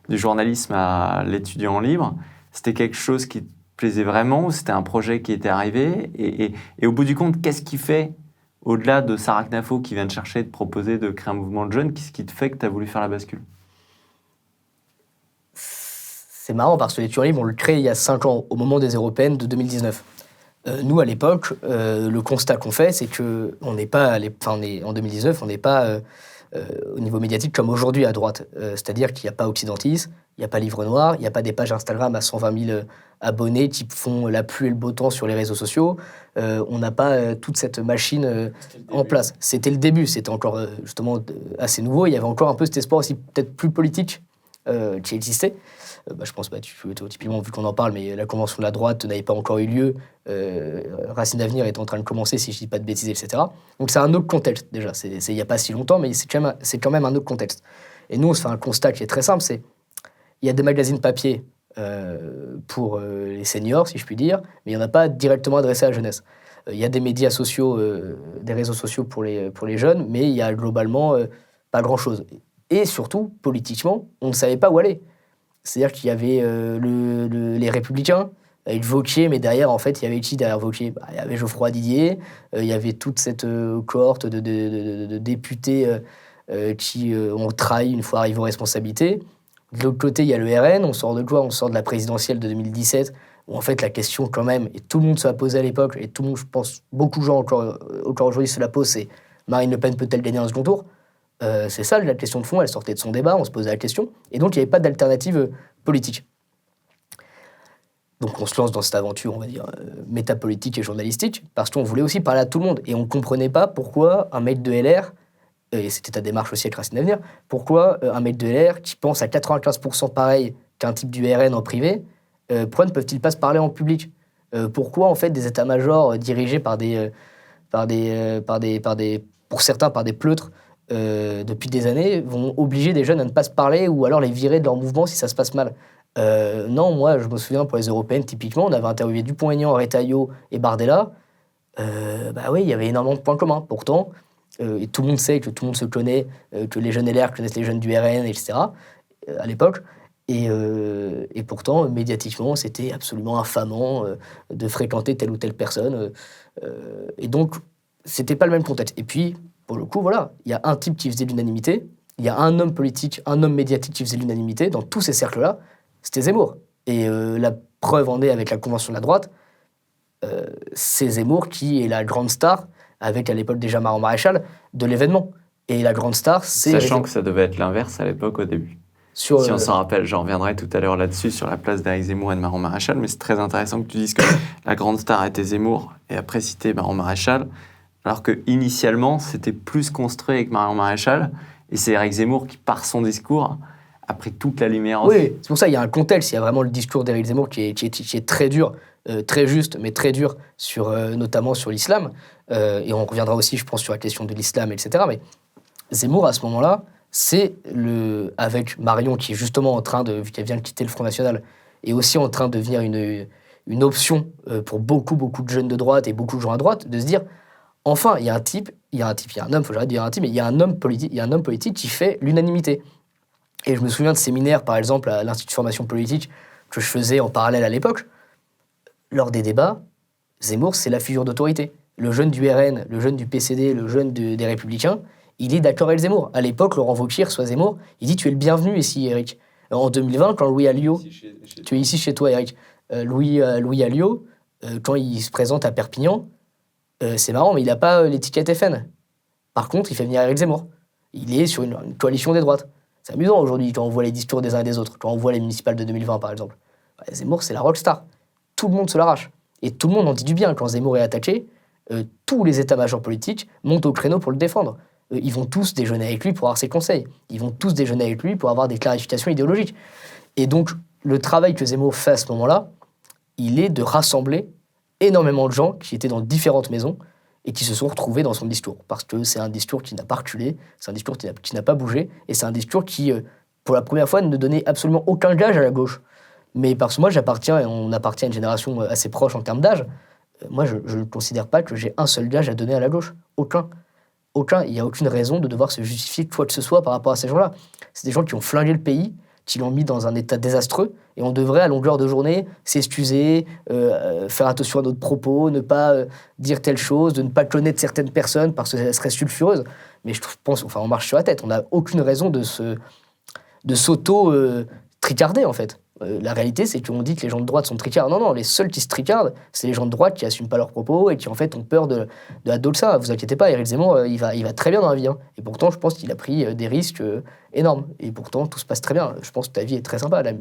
du journalisme à l'étudiant libre. C'était quelque chose qui, plaisait vraiment, ou c'était un projet qui était arrivé, et au bout du compte, qu'est-ce qui fait, au-delà de Sarah Knafo qui vient te chercher, de proposer de créer un mouvement de jeunes, qu'est-ce qui te fait que tu as voulu faire la bascule? C'est marrant parce que l'étudiant libre, on le crée il y a 5 ans, au moment des européennes de 2019. Nous, à l'époque, le constat qu'on fait, c'est qu'on n'est pas, en 2019, on n'est pas au niveau médiatique comme aujourd'hui à droite. C'est-à-dire qu'il n'y a pas Occidentis, il n'y a pas Livre Noir, il n'y a pas des pages Instagram à 120 000 abonnés qui font la pluie et le beau temps sur les réseaux sociaux. On n'a pas toute cette machine en place. C'était le début, c'était encore justement assez nouveau. Il y avait encore un peu cet espoir aussi peut-être plus politique qui existait. Je pense, typiquement, vu qu'on en parle, mais la convention de la droite n'avait pas encore eu lieu. Racine d'Avenir est en train de commencer, si je ne dis pas de bêtises, etc. Donc c'est un autre contexte, déjà. C'est il n'y a pas si longtemps, mais c'est quand même un autre contexte. Et nous, on se fait un constat qui est très simple, c'est il y a des magazines papier pour les seniors, si je puis dire, mais il n'y en a pas directement adressé à la jeunesse. Il y a des médias sociaux, des réseaux sociaux pour les jeunes, mais il y a globalement pas grand-chose. Et surtout, politiquement, on ne savait pas où aller. C'est-à-dire qu'il y avait les Républicains, avec Wauquiez, mais derrière, en fait, il y avait qui derrière Wauquiez? Il y avait Geoffroy Didier, il y avait toute cette cohorte de députés qui ont trahi une fois arrivés aux responsabilités. De l'autre côté, il y a le RN, on sort de quoi? On sort de la présidentielle de 2017, où en fait, la question quand même, et tout le monde se la posait à l'époque, et tout le monde, je pense, beaucoup de gens encore aujourd'hui se la posent, c'est Marine Le Pen peut-elle gagner un second tour? C'est ça la question de fond, elle sortait de son débat, on se posait la question, et donc il n'y avait pas d'alternative politique. Donc on se lance dans cette aventure, on va dire, métapolitique et journalistique, parce qu'on voulait aussi parler à tout le monde, et on ne comprenait pas pourquoi un mec de LR, et c'était ta démarche aussi avec Racine d'Avenir, pourquoi un mec de LR qui pense à 95% pareil qu'un type du RN en privé, pourquoi ne peuvent-ils pas se parler en public? Pourquoi en fait des états-majors dirigés par pour certains par des pleutres depuis des années, vont obliger des jeunes à ne pas se parler ou alors les virer de leur mouvement si ça se passe mal. Non, moi, je me souviens, pour les européennes, typiquement, on avait interviewé Dupont-Aignan, Retailleau et Bardella. Oui, il y avait énormément de points communs. Pourtant, et tout le monde sait que tout le monde se connaît, que les jeunes LR connaissent les jeunes du RN, etc., à l'époque. Et pourtant, médiatiquement, c'était absolument infamant de fréquenter telle ou telle personne. Et donc, c'était pas le même contexte. Et puis, pour le coup, voilà, il y a un type qui faisait l'unanimité, il y a un homme politique, un homme médiatique qui faisait l'unanimité dans tous ces cercles-là, c'était Zemmour. Et la preuve en est avec la Convention de la droite, c'est Zemmour qui est la grande star, avec à l'époque déjà Marion Maréchal, de l'événement. Et la grande star, c'est... Sachant que ça devait être l'inverse à l'époque au début. Si on s'en rappelle, j'en reviendrai tout à l'heure là-dessus, sur la place d'Éric Zemmour et de Marion Maréchal, mais c'est très intéressant que tu dises que la grande star était Zemmour, et après citer Marion Maréchal, alors que initialement c'était plus construit avec Marion Maréchal, et c'est Éric Zemmour qui, par son discours, a pris toute la lumière aussi. Oui, c'est pour ça qu'il y a un contexte, il y a vraiment le discours d'Éric Zemmour qui est très dur, très juste, mais très dur, notamment sur l'islam, et on reviendra aussi, je pense, sur la question de l'islam, etc. Mais Zemmour, à ce moment-là, c'est avec Marion qui est justement en train vu qu'elle vient de quitter le Front National, est aussi en train de devenir une option pour beaucoup de jeunes de droite et beaucoup de gens à droite, de se dire, enfin, il y a un homme, faut que j'arrête de dire un type, mais il y a un homme politique qui fait l'unanimité. Et je me souviens de séminaires, par exemple, à l'Institut de formation politique, que je faisais en parallèle à l'époque. Lors des débats, Zemmour, c'est la figure d'autorité. Le jeune du RN, le jeune du PCD, le jeune des Républicains, il est d'accord avec Zemmour. À l'époque, Laurent Wauquiez reçoit Zemmour, il dit « Tu es le bienvenu ici, Eric ». En 2020, quand Louis Alliot... Tu es ici chez toi, Eric. Louis Alliot, quand il se présente à Perpignan, c'est marrant, mais il n'a pas l'étiquette FN. Par contre, il fait venir Éric Zemmour. Il est sur une coalition des droites. C'est amusant aujourd'hui quand on voit les discours des uns et des autres, quand on voit les municipales de 2020 par exemple. Zemmour, c'est la rockstar. Tout le monde se l'arrache. Et tout le monde en dit du bien. Quand Zemmour est attaqué, tous les états-majors politiques montent au créneau pour le défendre. Ils vont tous déjeuner avec lui pour avoir ses conseils. Ils vont tous déjeuner avec lui pour avoir des clarifications idéologiques. Et donc, le travail que Zemmour fait à ce moment-là, il est de rassembler énormément de gens qui étaient dans différentes maisons et qui se sont retrouvés dans son discours. Parce que c'est un discours qui n'a pas reculé, c'est un discours qui n'a pas bougé, et c'est un discours qui, pour la première fois, ne donnait absolument aucun gage à la gauche. Mais parce que moi, on appartient à une génération assez proche en termes d'âge, moi, je ne considère pas que j'ai un seul gage à donner à la gauche. Aucun. Il n'y a aucune raison de devoir se justifier quoi que ce soit par rapport à ces gens-là. C'est des gens qui ont flingué le pays, qui l'ont mis dans un état désastreux. Et on devrait, à longueur de journée, s'excuser, faire attention à notre propos, ne pas dire telle chose, de ne pas connaître certaines personnes parce qu'elles seraient sulfureuses. Mais je pense, on marche sur la tête. On n'a aucune raison de s'auto-tricarder, en fait. La réalité, c'est qu'on dit que les gens de droite sont tricards. Non, les seuls qui se tricardent, c'est les gens de droite qui n'assument pas leurs propos et qui, en fait, ont peur de la doxa. Vous inquiétez pas, Éric Zemmour, il va très bien dans la vie. Hein. Et pourtant, je pense qu'il a pris des risques énormes. Et pourtant, tout se passe très bien. Je pense que ta vie est très sympa. Là.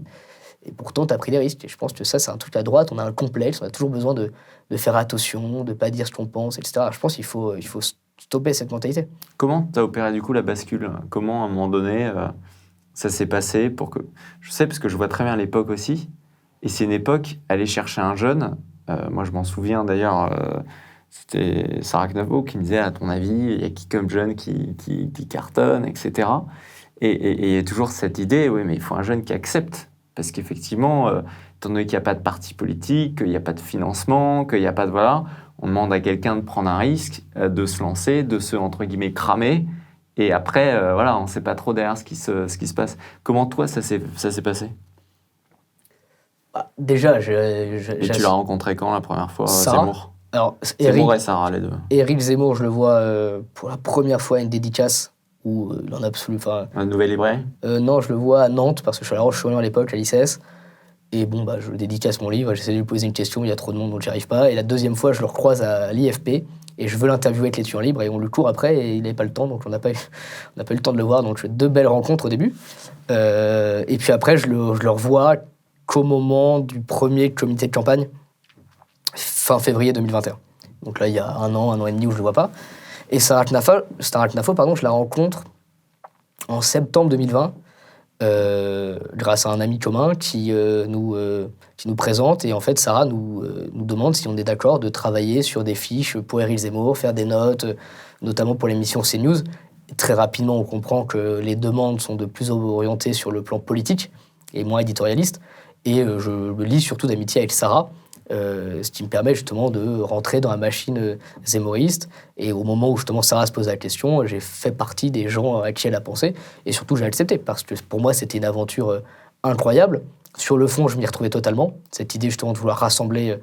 Et pourtant, tu as pris des risques. Et je pense que ça, c'est un truc à droite. On a un complexe. On a toujours besoin de faire attention, de ne pas dire ce qu'on pense, etc. Je pense qu'il faut stopper cette mentalité. Comment tu as opéré, du coup, la bascule ? Comment, à un moment donné... ça s'est passé pour que... Je sais, parce que je vois très bien l'époque aussi. Et c'est une époque, aller chercher un jeune. Moi, je m'en souviens d'ailleurs, c'était Sarah Knavo qui me disait, à ton avis, il y a qui comme jeune qui cartonne, etc. Et il y a toujours cette idée, oui, mais il faut un jeune qui accepte. Parce qu'effectivement, étant donné qu'il n'y a pas de parti politique, qu'il n'y a pas de financement, qu'il n'y a pas de... Voilà, on demande à quelqu'un de prendre un risque, de se lancer, de se, entre guillemets, cramer. Et après, voilà, on ne sait pas trop derrière ce qui se passe. Comment toi, ça s'est passé ? Déjà, Et tu l'as rencontré quand la première fois, Zemmour ? Alors, Zemmour et Sarah, les deux. Éric Zemmour, je le vois pour la première fois à une dédicace où il en a absolu... Une nouvelle librairie ? Non, je le vois à Nantes, parce que je suis à La Roche-sur-Yon à l'époque, à l'ICS. Et bon, je dédicace mon livre, j'essaie de lui poser une question, il y a trop de monde, donc j'y arrive pas. Et la deuxième fois, je le recroise à l'IFP. Et je veux l'interviewer avec l'étudiant libre et on lui court après et il n'avait pas le temps, donc on n'a pas eu le temps de le voir. Donc deux belles rencontres au début. Et puis après, je le revois qu'au moment du premier comité de campagne, fin février 2021. Donc là, il y a un an et demi où je ne le vois pas. Et Sarah Knafo, je la rencontre en septembre 2020 grâce à un ami commun qui nous présente. Et en fait, Sarah nous demande si on est d'accord de travailler sur des fiches pour Éric Zemmour, faire des notes, notamment pour l'émission CNews. Et très rapidement, on comprend que les demandes sont de plus orientées sur le plan politique et moins éditorialiste. Et je le lis surtout d'amitié avec Sarah, ce qui me permet justement de rentrer dans la machine zémoriste. Et au moment où justement Sarah se pose la question, j'ai fait partie des gens à qui elle a pensé. Et surtout, j'ai accepté, parce que pour moi, c'était une aventure incroyable. Sur le fond, je m'y retrouvais totalement. Cette idée justement de vouloir rassembler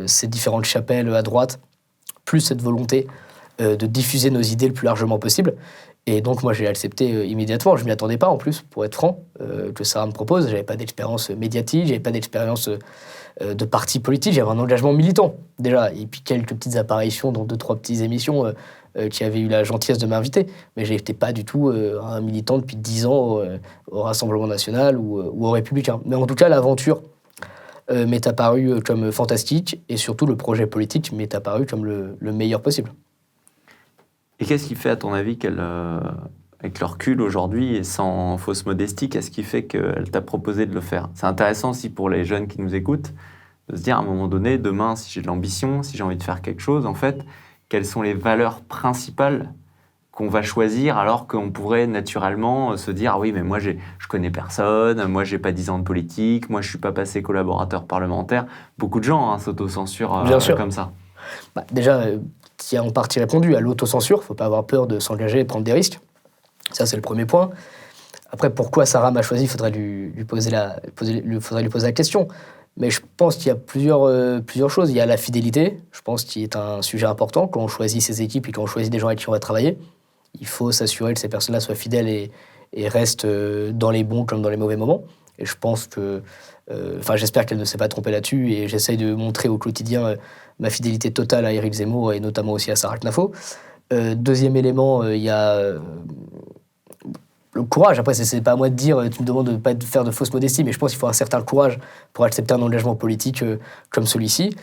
ces différentes chapelles à droite, plus cette volonté de diffuser nos idées le plus largement possible. Et donc, moi, j'ai accepté immédiatement. Je ne m'y attendais pas, en plus, pour être franc, que Sarah me propose. Je n'avais pas d'expérience médiatique, je n'avais pas d'expérience de parti politique. J'avais un engagement militant, déjà. Et puis, quelques petites apparitions dans 2-3 petites émissions qui avaient eu la gentillesse de m'inviter. Mais je n'étais pas du tout un militant depuis 10 ans au Rassemblement national ou aux Républicains. Mais en tout cas, l'aventure m'est apparue comme fantastique. Et surtout, le projet politique m'est apparu comme le meilleur possible. Et qu'est-ce qui fait, à ton avis, avec le recul aujourd'hui et sans fausse modestie, qu'est-ce qui fait qu'elle t'a proposé de le faire ? C'est intéressant aussi pour les jeunes qui nous écoutent de se dire à un moment donné, demain, si j'ai de l'ambition, si j'ai envie de faire quelque chose, en fait, quelles sont les valeurs principales qu'on va choisir alors qu'on pourrait naturellement se dire « Ah oui, mais moi, je connais personne, moi, j'ai pas 10 ans de politique, moi, je suis pas passé collaborateur parlementaire. » Beaucoup de gens s'autocensurent comme ça. Déjà, qui a en partie répondu à l'autocensure. Il ne faut pas avoir peur de s'engager et prendre des risques. Ça, c'est le premier point. Après, pourquoi Sarah m'a choisi ? Il faudrait lui poser la question. Mais je pense qu'il y a plusieurs choses. Il y a la fidélité, je pense, qui est un sujet important. Quand on choisit ses équipes et quand on choisit des gens avec qui on va travailler, il faut s'assurer que ces personnes-là soient fidèles et restent dans les bons comme dans les mauvais moments. Et je pense que... j'espère qu'elle ne s'est pas trompée là-dessus et j'essaye de montrer au quotidien ma fidélité totale à Éric Zemmour et notamment aussi à Sarah Knafo. Deuxième élément, il y a le courage. Après, c'est pas à moi de dire, tu me demandes de ne pas faire de fausse modestie, mais je pense qu'il faut un certain courage pour accepter un engagement politique comme celui-ci.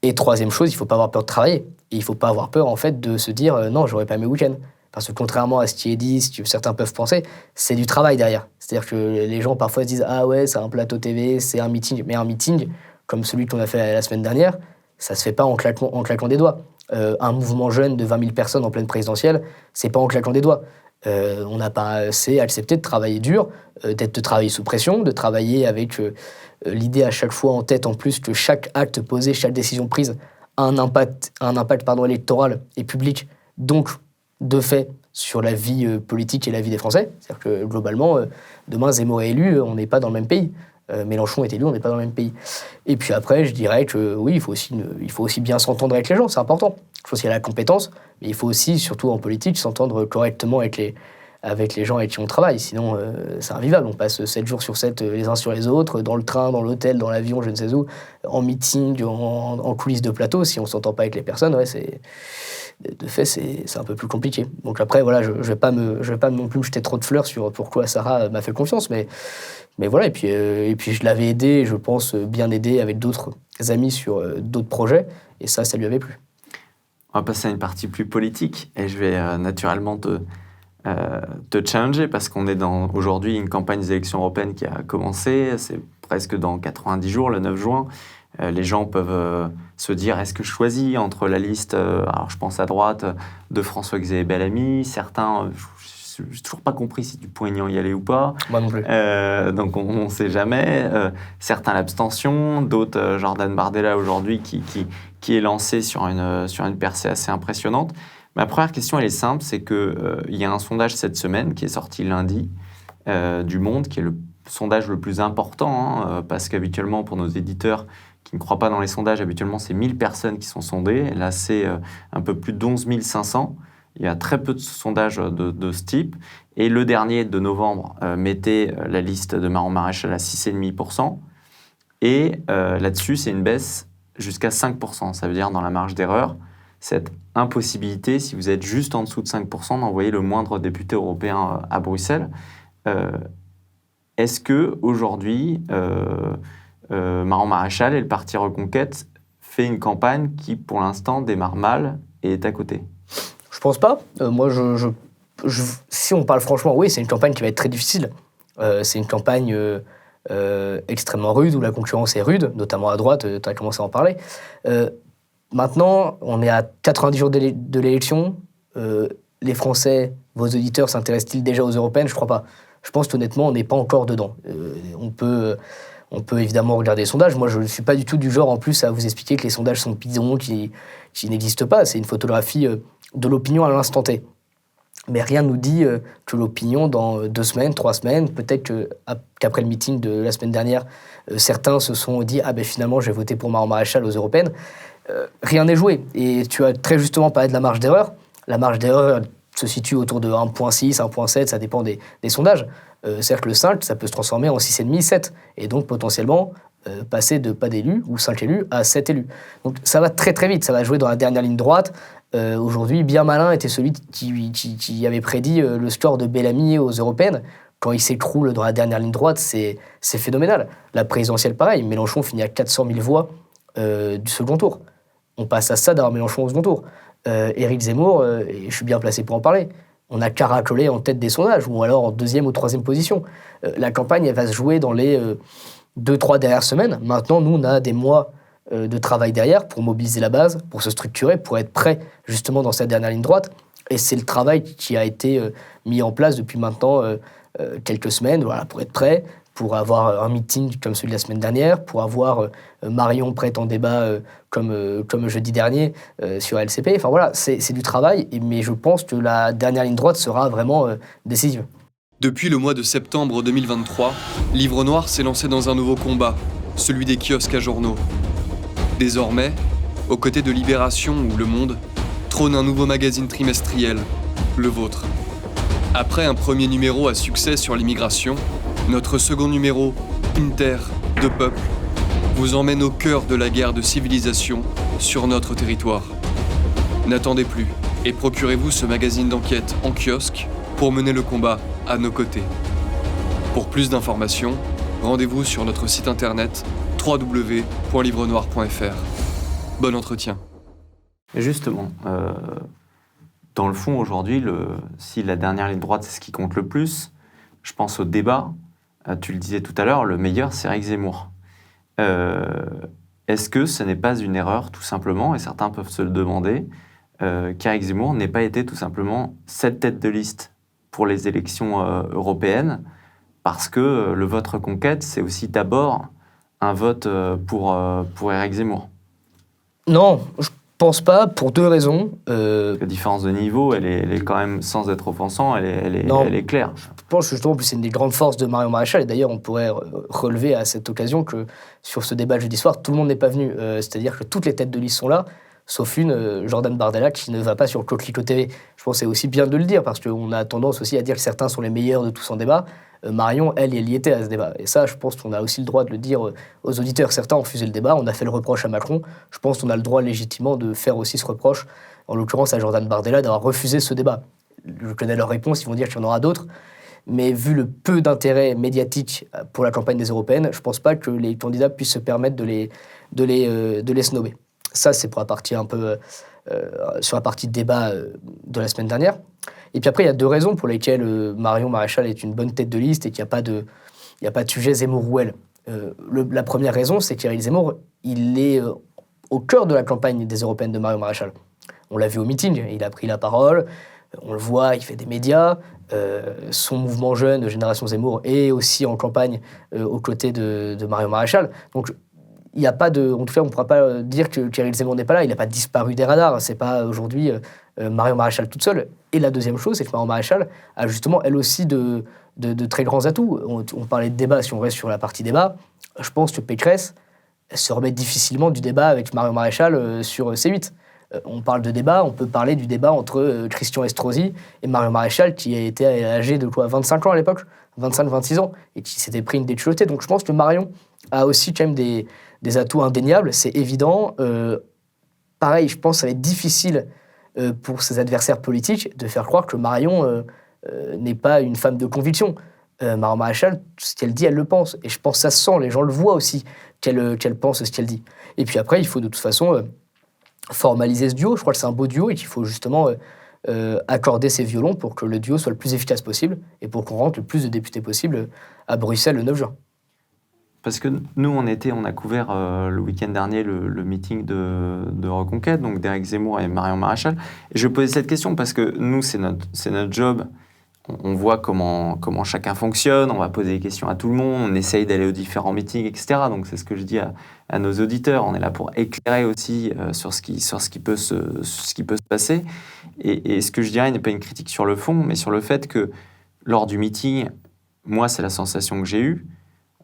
Et troisième chose, il ne faut pas avoir peur de travailler. Et il ne faut pas avoir peur, en fait, de se dire non, j'aurais pas mes week-ends. Parce que contrairement à ce qui est dit, ce que certains peuvent penser, c'est du travail derrière. C'est-à-dire que les gens parfois se disent ah ouais, c'est un plateau TV, c'est un meeting. Mais un meeting, comme celui qu'on a fait la semaine dernière, ça se fait pas en claquant des doigts. Un mouvement jeune de 20 000 personnes en pleine présidentielle, c'est pas en claquant des doigts. On n'a pas assez accepté de travailler dur, de travailler sous pression, de travailler avec l'idée à chaque fois en tête en plus que chaque acte posé, chaque décision prise a un impact électoral et public. Donc, de fait, sur la vie politique et la vie des Français. C'est-à-dire que globalement, demain Zemmour est élu, on n'est pas dans le même pays. Mélenchon est élu, on n'est pas dans le même pays. Et puis après, je dirais que oui, il faut aussi bien s'entendre avec les gens, c'est important. Je pense qu'il y a la compétence, mais il faut aussi, surtout en politique, s'entendre correctement avec les gens avec qui on travaille. Sinon, c'est invivable. On passe 7 jours sur 7 les uns sur les autres, dans le train, dans l'hôtel, dans l'avion, je ne sais où, en meeting, en coulisses de plateau. Si on ne s'entend pas avec les personnes, ouais, de fait, c'est un peu plus compliqué. Donc après, voilà, je vais pas non plus me jeter trop de fleurs sur pourquoi Sarah m'a fait confiance, mais voilà, et puis je l'avais aidé, je pense bien aidé avec d'autres amis sur d'autres projets, et ça lui avait plu. On va passer à une partie plus politique, et je vais naturellement te challenger, parce qu'on est dans aujourd'hui une campagne des élections européennes qui a commencé, c'est presque dans 90 jours, le 9 juin. Les gens peuvent se dire, est-ce que je choisis entre la liste, alors je pense à droite, de François-Xavier Bellamy, certains... J'ai toujours pas compris si Dupont-Aignan y allait ou pas. Moi non plus. Donc on ne sait jamais. Certains l'abstention, d'autres Jordan Bardella aujourd'hui qui est lancé sur une percée assez impressionnante. Ma première question elle est simple, c'est que il y a un sondage cette semaine qui est sorti lundi du Monde, qui est le sondage le plus important, parce qu'habituellement pour nos éditeurs qui ne croient pas dans les sondages, habituellement c'est 1000 personnes qui sont sondées. Là c'est un peu plus de 11 500. Il y a très peu de sondages de ce type. Et le dernier de novembre mettait la liste de Marion Maréchal à 6,5%. Et là-dessus, c'est une baisse jusqu'à 5%. Ça veut dire, dans la marge d'erreur, cette impossibilité, si vous êtes juste en dessous de 5%, d'envoyer le moindre député européen à Bruxelles. Est-ce qu'aujourd'hui, Marion Maréchal et le parti Reconquête fait une campagne qui, pour l'instant, démarre mal et est à côté ? Je pense pas. Moi, si on parle franchement, oui, c'est une campagne qui va être très difficile. C'est une campagne extrêmement rude, où la concurrence est rude, notamment à droite, tu as commencé à en parler. Maintenant, on est à 90 jours de l'élection. Les Français, vos auditeurs, s'intéressent-ils déjà aux européennes ? Je crois pas. Je pense qu'honnêtement, on n'est pas encore dedans. On peut évidemment regarder les sondages. Moi, je ne suis pas du tout du genre, en plus, à vous expliquer que les sondages sont bidons, qui n'existent pas. C'est une photographie de l'opinion à l'instant T. Mais rien ne nous dit que l'opinion, dans 2 semaines, 3 semaines, peut-être qu'après le meeting de la semaine dernière, certains se sont dit « Ah ben finalement, je vais voter pour Marion Maréchal aux européennes ». Rien n'est joué. Et tu as très justement parlé de la marge d'erreur. La marge d'erreur se situe autour de 1,6, 1,7, ça dépend des sondages. C'est-à-dire que le 5, ça peut se transformer en 6,5, 7. Et donc potentiellement passer de pas d'élus ou 5 élus à 7 élus. Donc ça va très très vite, ça va jouer dans la dernière ligne droite. Aujourd'hui, bien malin était celui qui avait prédit le score de Bellamy aux européennes. Quand il s'écroule dans la dernière ligne droite, c'est phénoménal. La présidentielle, pareil. Mélenchon finit à 400 000 voix du second tour. On passe à ça d'avoir Mélenchon au second tour. Éric Zemmour, et je suis bien placé pour en parler, on a caracolé en tête des sondages, ou alors en 2e ou 3e position. La campagne, elle va se jouer dans les 2-3 dernières semaines. Maintenant, nous, on a des mois de travail derrière pour mobiliser la base, pour se structurer, pour être prêt justement dans cette dernière ligne droite. Et c'est le travail qui a été mis en place depuis maintenant quelques semaines, voilà, pour être prêt, pour avoir un meeting comme celui de la semaine dernière, pour avoir Marion prête en débat comme jeudi dernier sur LCP. Enfin voilà, c'est du travail, mais je pense que la dernière ligne droite sera vraiment décisive. Depuis le mois de septembre 2023, Livre Noir s'est lancé dans un nouveau combat, celui des kiosques à journaux. Désormais, aux côtés de Libération ou Le Monde, trône un nouveau magazine trimestriel, le vôtre. Après un premier numéro à succès sur l'immigration, notre second numéro, Inter, de peuple, vous emmène au cœur de la guerre de civilisation sur notre territoire. N'attendez plus et procurez-vous ce magazine d'enquête en kiosque pour mener le combat à nos côtés. Pour plus d'informations, rendez-vous sur notre site internet www.livrenoir.fr. Bon entretien. Justement, dans le fond, aujourd'hui, si la dernière ligne droite, c'est ce qui compte le plus, je pense au débat. Tu le disais tout à l'heure, le meilleur, c'est Éric Zemmour. Est-ce que ce n'est pas une erreur, tout simplement, et certains peuvent se le demander, qu'Éric Zemmour n'ait pas été tout simplement cette tête de liste pour les élections européennes, parce que le vote Reconquête, c'est aussi d'abord un vote pour Éric Zemmour. Non, pense pas, pour 2 raisons. La différence de niveau, elle est quand même, sans être offensant, elle est claire. Je pense justement que c'est une des grandes forces de Marion Maréchal. Et d'ailleurs, on pourrait relever à cette occasion que sur ce débat de jeudi soir, tout le monde n'est pas venu. C'est-à-dire que toutes les têtes de liste sont là, sauf une, Jordan Bardella, qui ne va pas sur Coquelicot TV. Je pense que c'est aussi bien de le dire, parce qu'on a tendance aussi à dire que certains sont les meilleurs de tous en débat. Marion, elle y était à ce débat. Et ça, je pense qu'on a aussi le droit de le dire aux auditeurs. Certains ont refusé le débat, on a fait le reproche à Macron. Je pense qu'on a le droit légitimement de faire aussi ce reproche, en l'occurrence à Jordan Bardella, d'avoir refusé ce débat. Je connais leur réponse, ils vont dire qu'il y en aura d'autres. Mais vu le peu d'intérêt médiatique pour la campagne des européennes, je ne pense pas que les candidats puissent se permettre de les snobber. Ça, c'est pour la partie un peu sur la partie débat de la semaine dernière. Et puis après, il y a 2 raisons pour lesquelles Marion Maréchal est une bonne tête de liste et qu'il n'y a pas de sujet Zemmour-Rouel. La première raison, c'est qu'Éric Zemmour, il est au cœur de la campagne des européennes de Marion Maréchal. On l'a vu au meeting, il a pris la parole, on le voit, il fait des médias. Son mouvement jeune, Génération Zemmour, est aussi en campagne aux côtés de Marion Maréchal. Donc, il n'y a pas de... En tout cas, on ne pourra pas dire qu'Éric Zemmour n'est pas là. Il n'a pas disparu des radars. Ce n'est pas aujourd'hui Marion Maréchal toute seule. Et la deuxième chose, c'est que Marion Maréchal a justement, elle aussi, de très grands atouts. On parlait de débat, si on reste sur la partie débat. Je pense que Pécresse se remet difficilement du débat avec Marion Maréchal sur C8. On parle de débat, on peut parler du débat entre Christian Estrosi et Marion Maréchal, qui a été âgé de 25 ans à l'époque, 25-26 ans, et qui s'était pris une déculottée. Donc je pense que Marion a aussi quand même des atouts indéniables, c'est évident. Pareil, je pense que ça va être difficile pour ses adversaires politiques de faire croire que Marion n'est pas une femme de conviction. Marion Maréchal, ce qu'elle dit, elle le pense. Et je pense que ça se sent, les gens le voient aussi, qu'elle pense ce qu'elle dit. Et puis après, il faut de toute façon formaliser ce duo. Je crois que c'est un beau duo et qu'il faut justement accorder ces violons pour que le duo soit le plus efficace possible et pour qu'on rentre le plus de députés possible à Bruxelles le 9 juin. Parce que nous, on a couvert le week-end dernier le meeting de Reconquête, donc d'Éric Zemmour et Marion Maréchal. Et je posais cette question parce que nous, c'est notre job. On voit comment chacun fonctionne, on va poser des questions à tout le monde, on essaye d'aller aux différents meetings, etc. Donc c'est ce que je dis à nos auditeurs. On est là pour éclairer aussi sur ce qui peut se passer. Et ce que je dirais n'est pas une critique sur le fond, mais sur le fait que lors du meeting, moi, c'est la sensation que j'ai eue.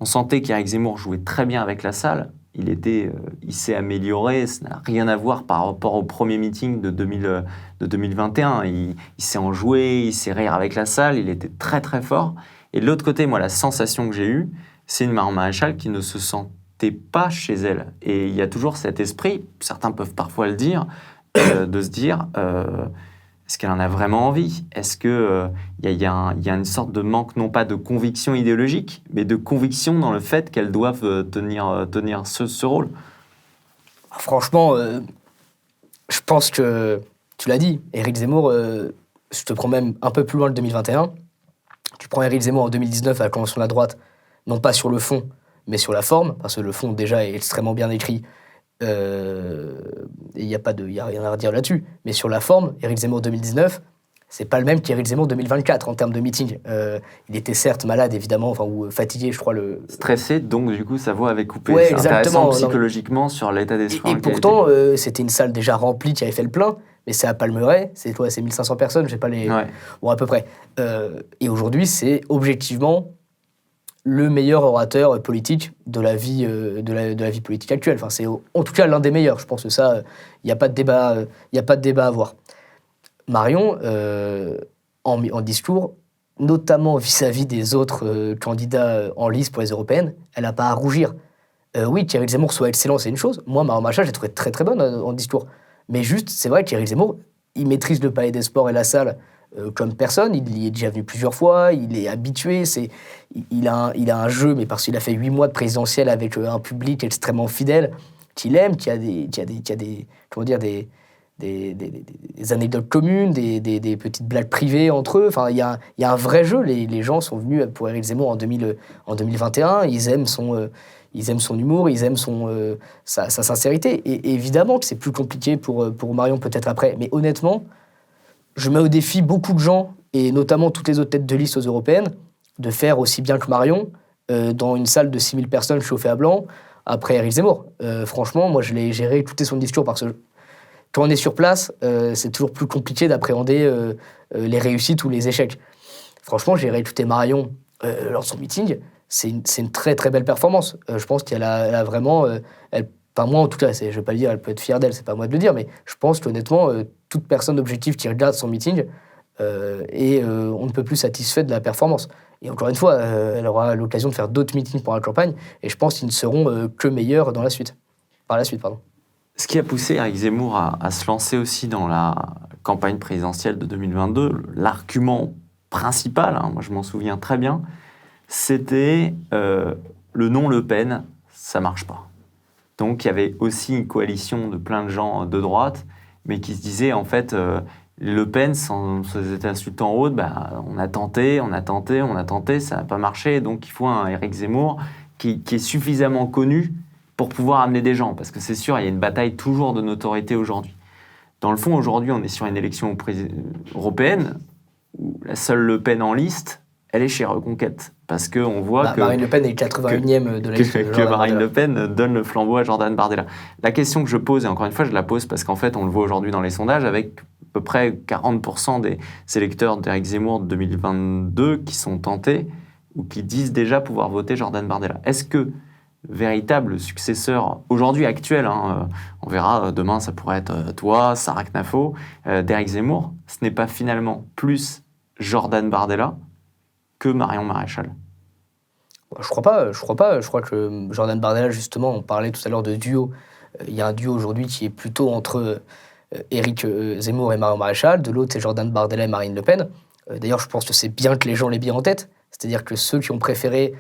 On sentait qu'Éric Zemmour jouait très bien avec la salle. Il s'est amélioré, ça n'a rien à voir par rapport au premier meeting de 2021. Il s'est enjoué, il s'est rire avec la salle, il était très très fort. Et de l'autre côté, moi, la sensation que j'ai eue, c'est une Marion Maréchal qui ne se sentait pas chez elle. Et il y a toujours cet esprit, certains peuvent parfois le dire, de se dire, est-ce qu'elle en a vraiment envie ? Est-ce qu'il y a une sorte de manque, non pas de conviction idéologique, mais de conviction dans le fait qu'elles doivent tenir ce rôle ? Franchement, je pense que, tu l'as dit, Éric Zemmour, je te prends même un peu plus loin le 2021. Tu prends Éric Zemmour en 2019 à la Convention de la droite, non pas sur le fond, mais sur la forme, parce que le fond déjà est extrêmement bien écrit. Il n'y a rien à redire là-dessus. Mais sur la forme, Éric Zemmour 2019, c'est pas le même qu'Éric Zemmour 2024 en termes de meeting. Il était certes malade, évidemment, ou fatigué, je crois. Stressé, donc du coup, sa voix avait coupé. Ouais, c'est exactement. Intéressant psychologiquement sur l'état d'esprit. Et pourtant, c'était une salle déjà remplie qui avait fait le plein, mais c'est à Palmeraie, c'est 1500 personnes, j'ai pas les... Ouais. Bon, à peu près. Et aujourd'hui, c'est objectivement le meilleur orateur politique de la vie politique actuelle. Enfin, c'est en tout cas l'un des meilleurs. Je pense que ça, il n'y a pas de débat, à avoir. Marion, en discours, notamment vis-à-vis des autres candidats en lice pour les européennes, elle n'a pas à rougir. Oui, qu'Éric Zemmour soit excellent, c'est une chose. Moi, Marion Maréchal, j'ai trouvé très très bonne en discours. Mais juste, c'est vrai qu'Éric Zemmour, il maîtrise le Palais des Sports et la salle comme personne, il y est déjà venu plusieurs fois, il est habitué, il a un jeu, mais parce qu'il a fait 8 mois de présidentielle avec un public extrêmement fidèle, qu'il aime, qui a des anecdotes communes, des petites blagues privées entre eux. Enfin, il y a un vrai jeu. Les gens sont venus pour Éric Zemmour en 2021, ils aiment son humour, ils aiment sa sincérité. Et évidemment que c'est plus compliqué pour Marion peut-être après, mais honnêtement, je mets au défi beaucoup de gens, et notamment toutes les autres têtes de liste aux européennes, de faire aussi bien que Marion dans une salle de 6000 personnes chauffées à blanc après Éric Zemmour. Franchement, moi, j'ai réécouté son discours parce que quand on est sur place, c'est toujours plus compliqué d'appréhender les réussites ou les échecs. Franchement, j'ai réécouté Marion lors de son meeting. C'est une très très belle performance. Je pense qu'elle a vraiment... Enfin, moi en tout cas, je ne vais pas le dire, elle peut être fière d'elle, c'est pas à moi de le dire, mais je pense qu'honnêtement, toute personne objective qui regarde son meeting on ne peut plus satisfait de la performance. Et encore une fois, elle aura l'occasion de faire d'autres meetings pour la campagne, et je pense qu'ils ne seront que meilleurs par la suite. Ce qui a poussé Éric Zemmour à se lancer aussi dans la campagne présidentielle de 2022, l'argument principal, moi je m'en souviens très bien, c'était le non Le Pen, ça marche pas. Donc il y avait aussi une coalition de plein de gens de droite, mais qui se disaient en fait, Le Pen, sans être insultant en haut, on a tenté, ça n'a pas marché, donc il faut un Éric Zemmour qui est suffisamment connu pour pouvoir amener des gens, parce que c'est sûr, il y a une bataille toujours de notoriété aujourd'hui. Dans le fond, aujourd'hui, on est sur une élection européenne où la seule Le Pen en liste, elle est chez Reconquête. Parce qu'on voit que... Marine Le Pen est 81e de la liste. Que Marine Le Pen donne le flambeau à Jordan Bardella. La question que je pose, et encore une fois, je la pose parce qu'en fait, on le voit aujourd'hui dans les sondages, avec à peu près 40% des électeurs d'Éric Zemmour de 2022 qui sont tentés ou qui disent déjà pouvoir voter Jordan Bardella. Est-ce que véritable successeur, aujourd'hui actuel, on verra, demain ça pourrait être toi, Sarah Knafo, d'Éric Zemmour, ce n'est pas finalement plus Jordan Bardella que Marion Maréchal? Je crois pas. Je crois que Jordan Bardella, justement, on parlait tout à l'heure de duo. Il y a un duo aujourd'hui qui est plutôt entre Éric Zemmour et Marion Maréchal. De l'autre, c'est Jordan Bardella et Marine Le Pen. D'ailleurs, je pense que c'est bien que les gens l'aient bien en tête. C'est-à-dire que ceux qui ont préféré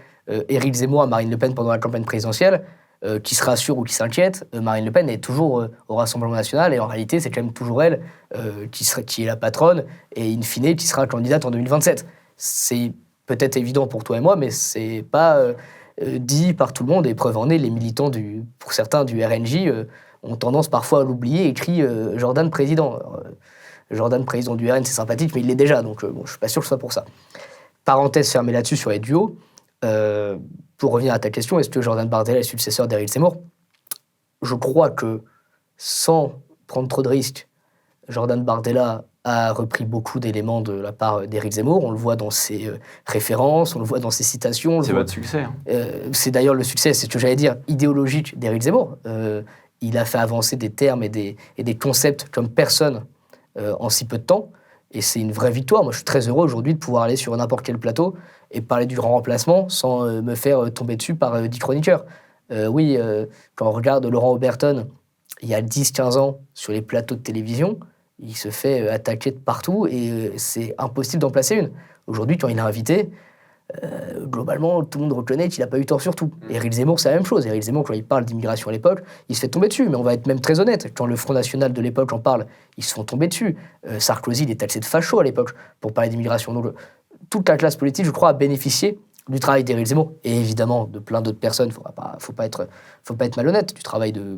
Éric Zemmour à Marine Le Pen pendant la campagne présidentielle, qui se rassurent ou qui s'inquiètent, Marine Le Pen est toujours au Rassemblement national, et en réalité, c'est quand même toujours elle qui est la patronne, et in fine, qui sera candidate en 2027. C'est peut-être évident pour toi et moi, mais c'est pas dit par tout le monde, et preuve en est, les militants, pour certains du RNJ, ont tendance parfois à l'oublier, écrit Jordan président. Jordan président du RN, c'est sympathique, mais il l'est déjà, donc je suis pas sûr que ce soit pour ça. Parenthèse fermée là-dessus sur les duos. Pour revenir à ta question, est-ce que Jordan Bardella est successeur d'Éric Zemmour? Je crois que, sans prendre trop de risques, Jordan Bardella a repris beaucoup d'éléments de la part d'Éric Zemmour. On le voit dans ses références, on le voit dans ses citations. C'est votre succès. C'est d'ailleurs le succès, c'est ce que j'allais dire, idéologique d'Éric Zemmour. Il a fait avancer des termes et des concepts comme personne en si peu de temps. Et c'est une vraie victoire. Moi, je suis très heureux aujourd'hui de pouvoir aller sur n'importe quel plateau et parler du grand remplacement sans me faire tomber dessus par 10 chroniqueurs. Quand on regarde Laurent Oberton, il y a 10-15 ans, sur les plateaux de télévision, il se fait attaquer de partout et c'est impossible d'en placer une. Aujourd'hui, quand il est invité, globalement, tout le monde reconnaît qu'il n'a pas eu tort sur tout. Éric Zemmour, c'est la même chose. Éric Zemmour, quand il parle d'immigration à l'époque, il se fait tomber dessus. Mais on va être même très honnête. Quand le Front National de l'époque en parle, ils se font tomber dessus. Sarkozy, il est taxé de facho à l'époque pour parler d'immigration. Donc, toute la classe politique, je crois, a bénéficié du travail d'Éric Zemmour. Et évidemment, de plein d'autres personnes. Faut pas être malhonnête. Du travail de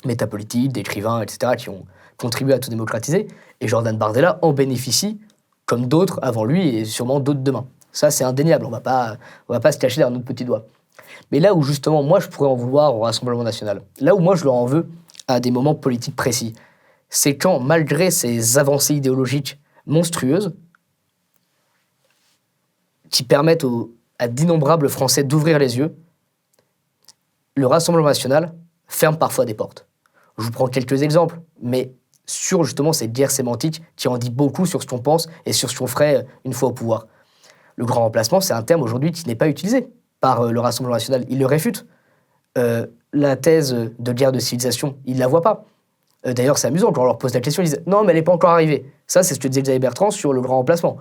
métapolitiques, d'écrivains, etc., qui ont contribué à tout démocratiser. Et Jordan Bardella en bénéficie, comme d'autres avant lui et sûrement d'autres demain. Ça, c'est indéniable. On va pas se cacher derrière notre petit doigt. Mais là où, justement, moi, je pourrais en vouloir au Rassemblement national, là où moi, je leur en veux à des moments politiques précis, c'est quand, malgré ces avancées idéologiques monstrueuses, qui permettent à d'innombrables Français d'ouvrir les yeux, le Rassemblement national ferme parfois des portes. Je vous prends quelques exemples, mais sur, justement, cette guerre sémantique qui en dit beaucoup sur ce qu'on pense et sur ce qu'on ferait une fois au pouvoir. Le grand remplacement, c'est un terme aujourd'hui qui n'est pas utilisé par le Rassemblement national. Il le réfute. La thèse de guerre de civilisation, il ne la voit pas. D'ailleurs, c'est amusant, quand on leur pose la question, ils disent « Non, mais elle n'est pas encore arrivée ». Ça, c'est ce que disait Xavier Bertrand sur le grand remplacement.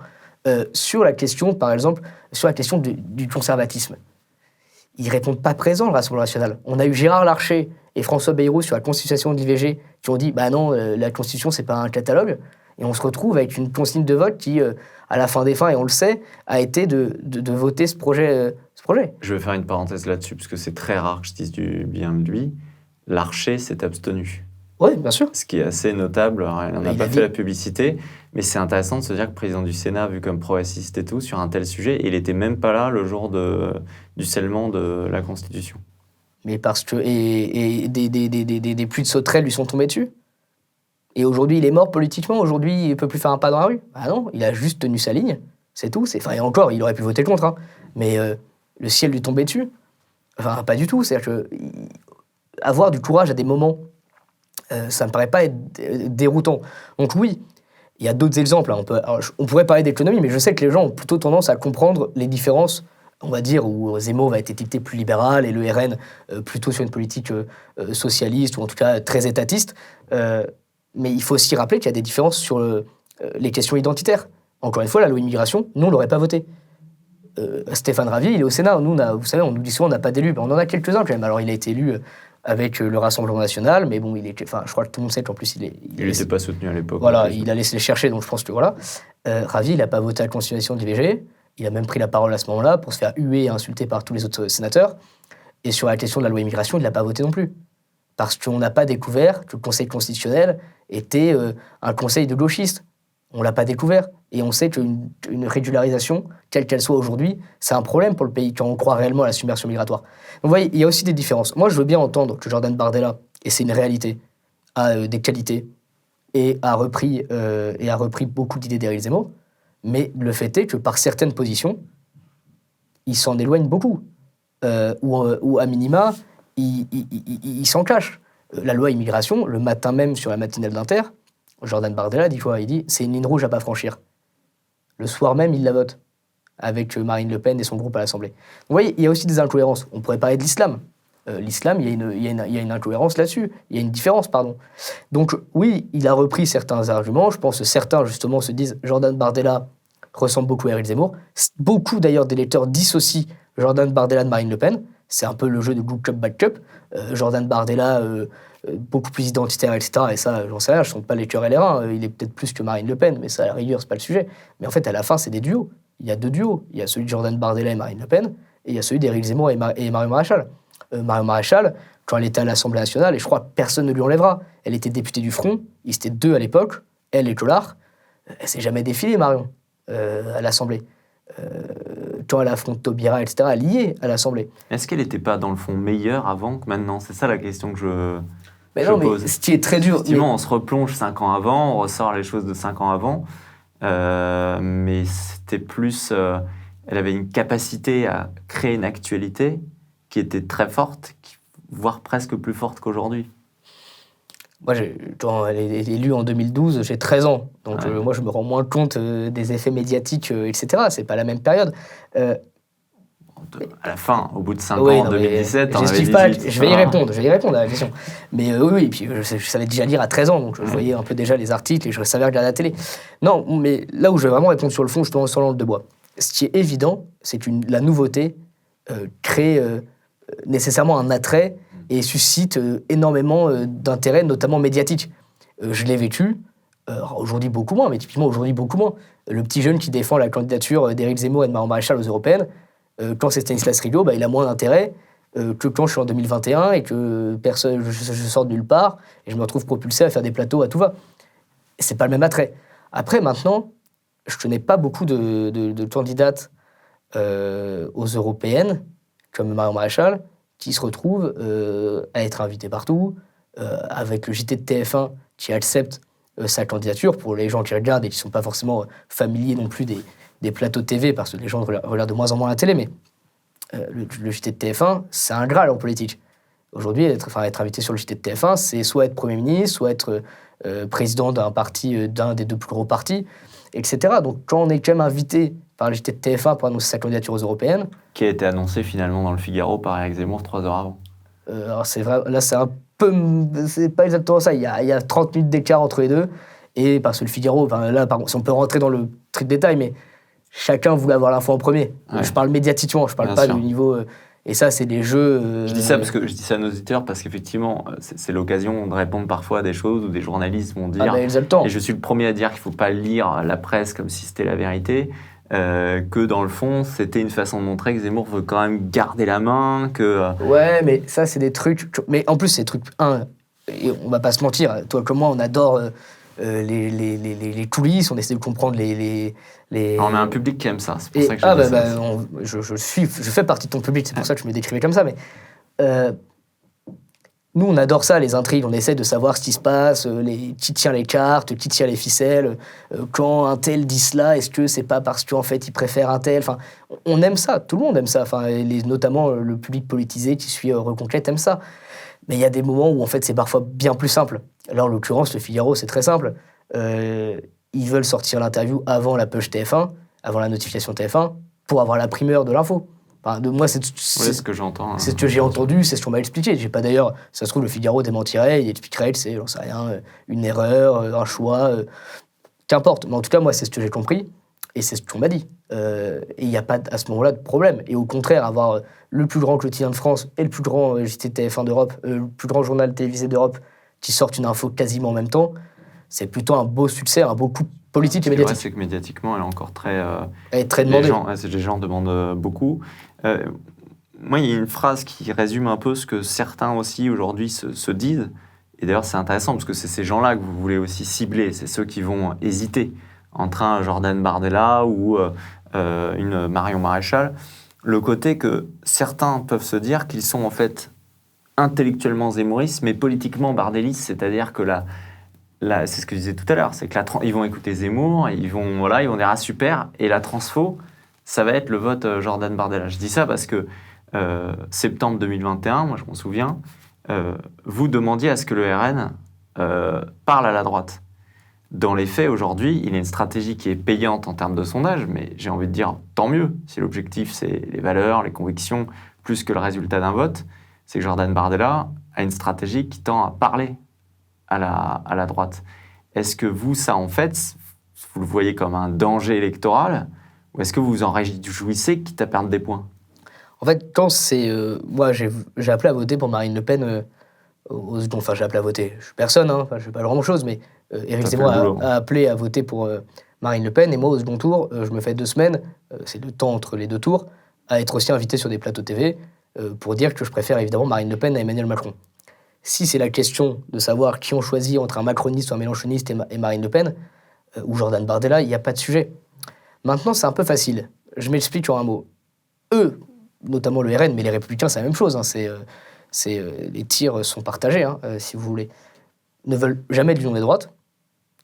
Sur la question, par exemple, sur la question du conservatisme, ils ne répondent pas présent, le Rassemblement national. On a eu Gérard Larcher et François Bayrou sur la constitution de l'IVG qui ont dit « Bah non, la constitution, c'est pas un catalogue ». Et on se retrouve avec une consigne de vote qui, à la fin des fins, et on le sait, a été de voter ce projet. Je vais faire une parenthèse là-dessus, parce que c'est très rare que je dise du bien de lui. Larcher s'est abstenu. Oui, bien sûr. Ce qui est assez notable. Il n'en a pas fait la publicité, mais c'est intéressant de se dire que le président du Sénat, vu comme progressiste et tout, sur un tel sujet, il n'était même pas là le jour du scellement de la Constitution. Mais parce que... Et des pluies de sauterelles lui sont tombées dessus. Et aujourd'hui, il est mort politiquement. Aujourd'hui, il ne peut plus faire un pas dans la rue. Ah non, il a juste tenu sa ligne. C'est tout. Et encore, il aurait pu voter contre. Hein. Mais le ciel lui tombait dessus. Enfin, pas du tout. C'est-à-dire que avoir du courage à des moments, ça ne me paraît pas être déroutant. Donc oui, il y a d'autres exemples. Hein. On pourrait parler d'économie, mais je sais que les gens ont plutôt tendance à comprendre les différences, on va dire, où Zemmour va être étiqueté plus libéral et le RN plutôt sur une politique socialiste, ou en tout cas très étatiste. Mais il faut aussi rappeler qu'il y a des différences sur les questions identitaires. Encore une fois, la loi immigration, nous, on ne l'aurait pas votée. Stéphane Ravier, il est au Sénat. Nous, vous savez, on nous dit souvent on n'a pas d'élus. On en a quelques-uns quand même. Alors, il a été élu avec le Rassemblement National, mais bon, je crois que tout le monde sait qu'en plus, il n'était pas soutenu à l'époque. Voilà, il a laissé les chercher, donc je pense que voilà. Ravier, il n'a pas voté à la continuation de l'IVG. Il a même pris la parole à ce moment-là pour se faire huer et insulter par tous les autres sénateurs. Et sur la question de la loi immigration, il ne l'a pas voté non plus. Parce qu'on n'a pas découvert que le Conseil constitutionnel était un conseil de gauchistes. On ne l'a pas découvert. Et on sait qu'une régularisation, quelle qu'elle soit aujourd'hui, c'est un problème pour le pays quand on croit réellement à la submersion migratoire. Donc vous voyez, il y a aussi des différences. Moi, je veux bien entendre que Jordan Bardella, et c'est une réalité, a des qualités et a repris beaucoup d'idées d'Éric Zemmour, mais le fait est que par certaines positions, il s'en éloigne beaucoup. Ou à minima, il s'en cache. La loi immigration, le matin même sur la matinale d'Inter, Jordan Bardella dit quoi ? Il dit « c'est une ligne rouge à pas franchir ». Le soir même, il la vote avec Marine Le Pen et son groupe à l'Assemblée. Vous voyez, il y a aussi des incohérences. On pourrait parler de l'islam. L'islam, il y a une incohérence là-dessus. Il y a une différence, pardon. Donc oui, il a repris certains arguments. Je pense que certains, justement, se disent « Jordan Bardella ressemble beaucoup à Éric Zemmour ». Beaucoup, d'ailleurs, d'électeurs dissocient Jordan Bardella de Marine Le Pen. C'est un peu le jeu de good cop, bad cop. Jordan Bardella, beaucoup plus identitaire, etc. Et ça, j'en sais rien, je ne sens pas les cœurs et les reins. Il est peut-être plus que Marine Le Pen, mais ça, à la rigueur, c'est pas le sujet. Mais en fait, à la fin, c'est des duos. Il y a deux duos. Il y a celui de Jordan Bardella et Marine Le Pen, et il y a celui d'Éric Zemmour et Marion Maréchal. Marion Maréchal, quand elle était à l'Assemblée nationale, et je crois que personne ne lui enlèvera, elle était députée du Front, ils étaient deux à l'époque, elle et Collard. Elle s'est jamais défilée, Marion, à l'Assemblée. Quand elle affronte Taubira, etc., elle y est à l'Assemblée. Est-ce qu'elle n'était pas, dans le fond, meilleure avant que maintenant ? C'est ça la question que je pose. Mais ce qui est très dur... Effectivement, on se replonge 5 ans avant, on ressort les choses de 5 ans avant, mais c'était plus... elle avait une capacité à créer une actualité qui était très forte, voire presque plus forte qu'aujourd'hui. Moi, quand elle est élue en 2012, j'ai 13 ans. Donc, moi, je me rends moins compte des effets médiatiques, etc. C'est pas la même période. À la fin, au bout de 5 ans, en 2017, je vais y répondre à la question. Mais oui, puis je savais déjà lire à 13 ans, donc je voyais un peu déjà les articles et je savais regarder la télé. Non, mais là où je vais vraiment répondre sur le fond, je suis sur l'angle de bois. Ce qui est évident, c'est que la nouveauté crée nécessairement un attrait et suscite énormément d'intérêt, notamment médiatique. Je l'ai vécu, aujourd'hui beaucoup moins, mais typiquement aujourd'hui beaucoup moins. Le petit jeune qui défend la candidature d'Éric Zemmour et de Marion Maréchal aux européennes, quand c'est Stanislas Rigaud, il a moins d'intérêt que quand je suis en 2021 et que je sors de nulle part et je me retrouve propulsé à faire des plateaux à tout va. Et c'est pas le même attrait. Après, maintenant, je connais pas beaucoup de candidates aux européennes, comme Marion Maréchal, qui se retrouvent à être invitées partout, avec le JT de TF1 qui accepte sa candidature pour les gens qui regardent et qui ne sont pas forcément familiers non plus des plateaux de TV, parce que les gens regardent de moins en moins la télé, mais le JT de TF1, c'est un Graal en politique. Aujourd'hui, être invité sur le JT de TF1, c'est soit être Premier ministre, soit être président d'un des deux plus gros partis, etc. Donc quand on est quand même invité par le JT de TF1 pour annoncer sa candidature aux européennes... Qui a été annoncé finalement dans le Figaro par Éric Zemmour 3 heures avant. Alors c'est vrai, là c'est un peu... C'est pas exactement ça, il y a 30 minutes d'écart entre les deux, et parce que le Figaro, là, si on peut rentrer dans le truc de détail, mais chacun voulait avoir l'info en premier. Ouais. Je parle médiatiquement, je parle bien pas sûr. Du niveau... et ça, c'est des jeux... Je dis ça à nos auditeurs parce qu'effectivement, c'est l'occasion de répondre parfois à des choses où des journalistes vont dire... ils ont le temps. Et je suis le premier à dire qu'il ne faut pas lire la presse comme si c'était la vérité, que dans le fond, c'était une façon de montrer que Zemmour veut quand même garder la main, que... Ouais, mais ça, c'est des trucs... Mais en plus, c'est des trucs... Et on va pas se mentir, toi comme moi, on adore... les coulisses, on essaie de comprendre les... On a un public qui aime ça, c'est pour ça que je dis ça. Je fais partie de ton public, c'est pour ça que je me décrivais comme ça, mais Nous, on adore ça, les intrigues. On essaie de savoir ce qui se passe, qui tient les cartes, qui tient les ficelles. Quand un tel dit cela, est-ce que c'est pas parce qu'en fait, il préfère un tel? Enfin, on aime ça. Tout le monde aime ça. Enfin, notamment le public politisé qui suit Reconquête aime ça. Mais il y a des moments où, en fait, c'est parfois bien plus simple. Là, en l'occurrence, le Figaro, c'est très simple. Ils veulent sortir l'interview avant la push TF1, avant la notification TF1, pour avoir la primeur de l'info. Enfin, moi, c'est ce que j'entends. C'est ce que j'ai entendu, c'est ce qu'on m'a expliqué. J'ai pas d'ailleurs, ça se trouve, le Figaro démentirait, il expliquerait que c'est, j'en sais rien, une erreur, un choix, qu'importe. Mais en tout cas, moi, c'est ce que j'ai compris et c'est ce qu'on m'a dit. Et il n'y a pas à ce moment-là de problème. Et au contraire, avoir le plus grand quotidien de France et le plus grand JT TF1 d'Europe, le plus grand journal télévisé d'Europe qui sortent une info quasiment en même temps, c'est plutôt un beau succès, un beau coup politique et médiatique. C'est que médiatiquement, elle est encore très... elle est très demandée. Les gens demandent beaucoup. Moi, il y a une phrase qui résume un peu ce que certains aussi aujourd'hui se disent. Et d'ailleurs, c'est intéressant parce que c'est ces gens-là que vous voulez aussi cibler. C'est ceux qui vont hésiter entre un Jordan Bardella ou une Marion Maréchal. Le côté que certains peuvent se dire qu'ils sont en fait intellectuellement zémouristes, mais politiquement bardellistes. C'est-à-dire que c'est ce que je disais tout à l'heure, c'est que ils vont écouter Zemmour, ils vont dire ah super, et la transfo, ça va être le vote Jordan Bardella. Je dis ça parce que septembre 2021, moi je m'en souviens, vous demandiez à ce que le RN parle à la droite. Dans les faits, aujourd'hui, il y a une stratégie qui est payante en termes de sondage, mais j'ai envie de dire tant mieux, si l'objectif c'est les valeurs, les convictions, plus que le résultat d'un vote, c'est que Jordan Bardella a une stratégie qui tend à parler à la droite. Est-ce que vous, ça en fait, vous le voyez comme un danger électoral, ou est-ce que vous vous en réjouissez quitte à perdre des points? En fait, quand c'est... moi, j'ai appelé à voter pour Marine Le Pen enfin, j'ai appelé à voter. Je suis personne, hein, enfin, je fais pas grand-chose, mais Éric Zemmour a appelé à voter pour Marine Le Pen, et moi, au second tour, je me fais 2 semaines, c'est le temps entre les 2 tours, à être aussi invité sur des plateaux TV pour dire que je préfère évidemment Marine Le Pen à Emmanuel Macron. Si c'est la question de savoir qui on choisit entre un macroniste ou un mélenchoniste et Marine Le Pen, ou Jordan Bardella, il n'y a pas de sujet. Maintenant, c'est un peu facile. Je m'explique en un mot. Eux, notamment le RN, mais les Républicains, c'est la même chose. Hein, les tirs sont partagés, hein, si vous voulez. Ne veulent jamais de l'union des droites,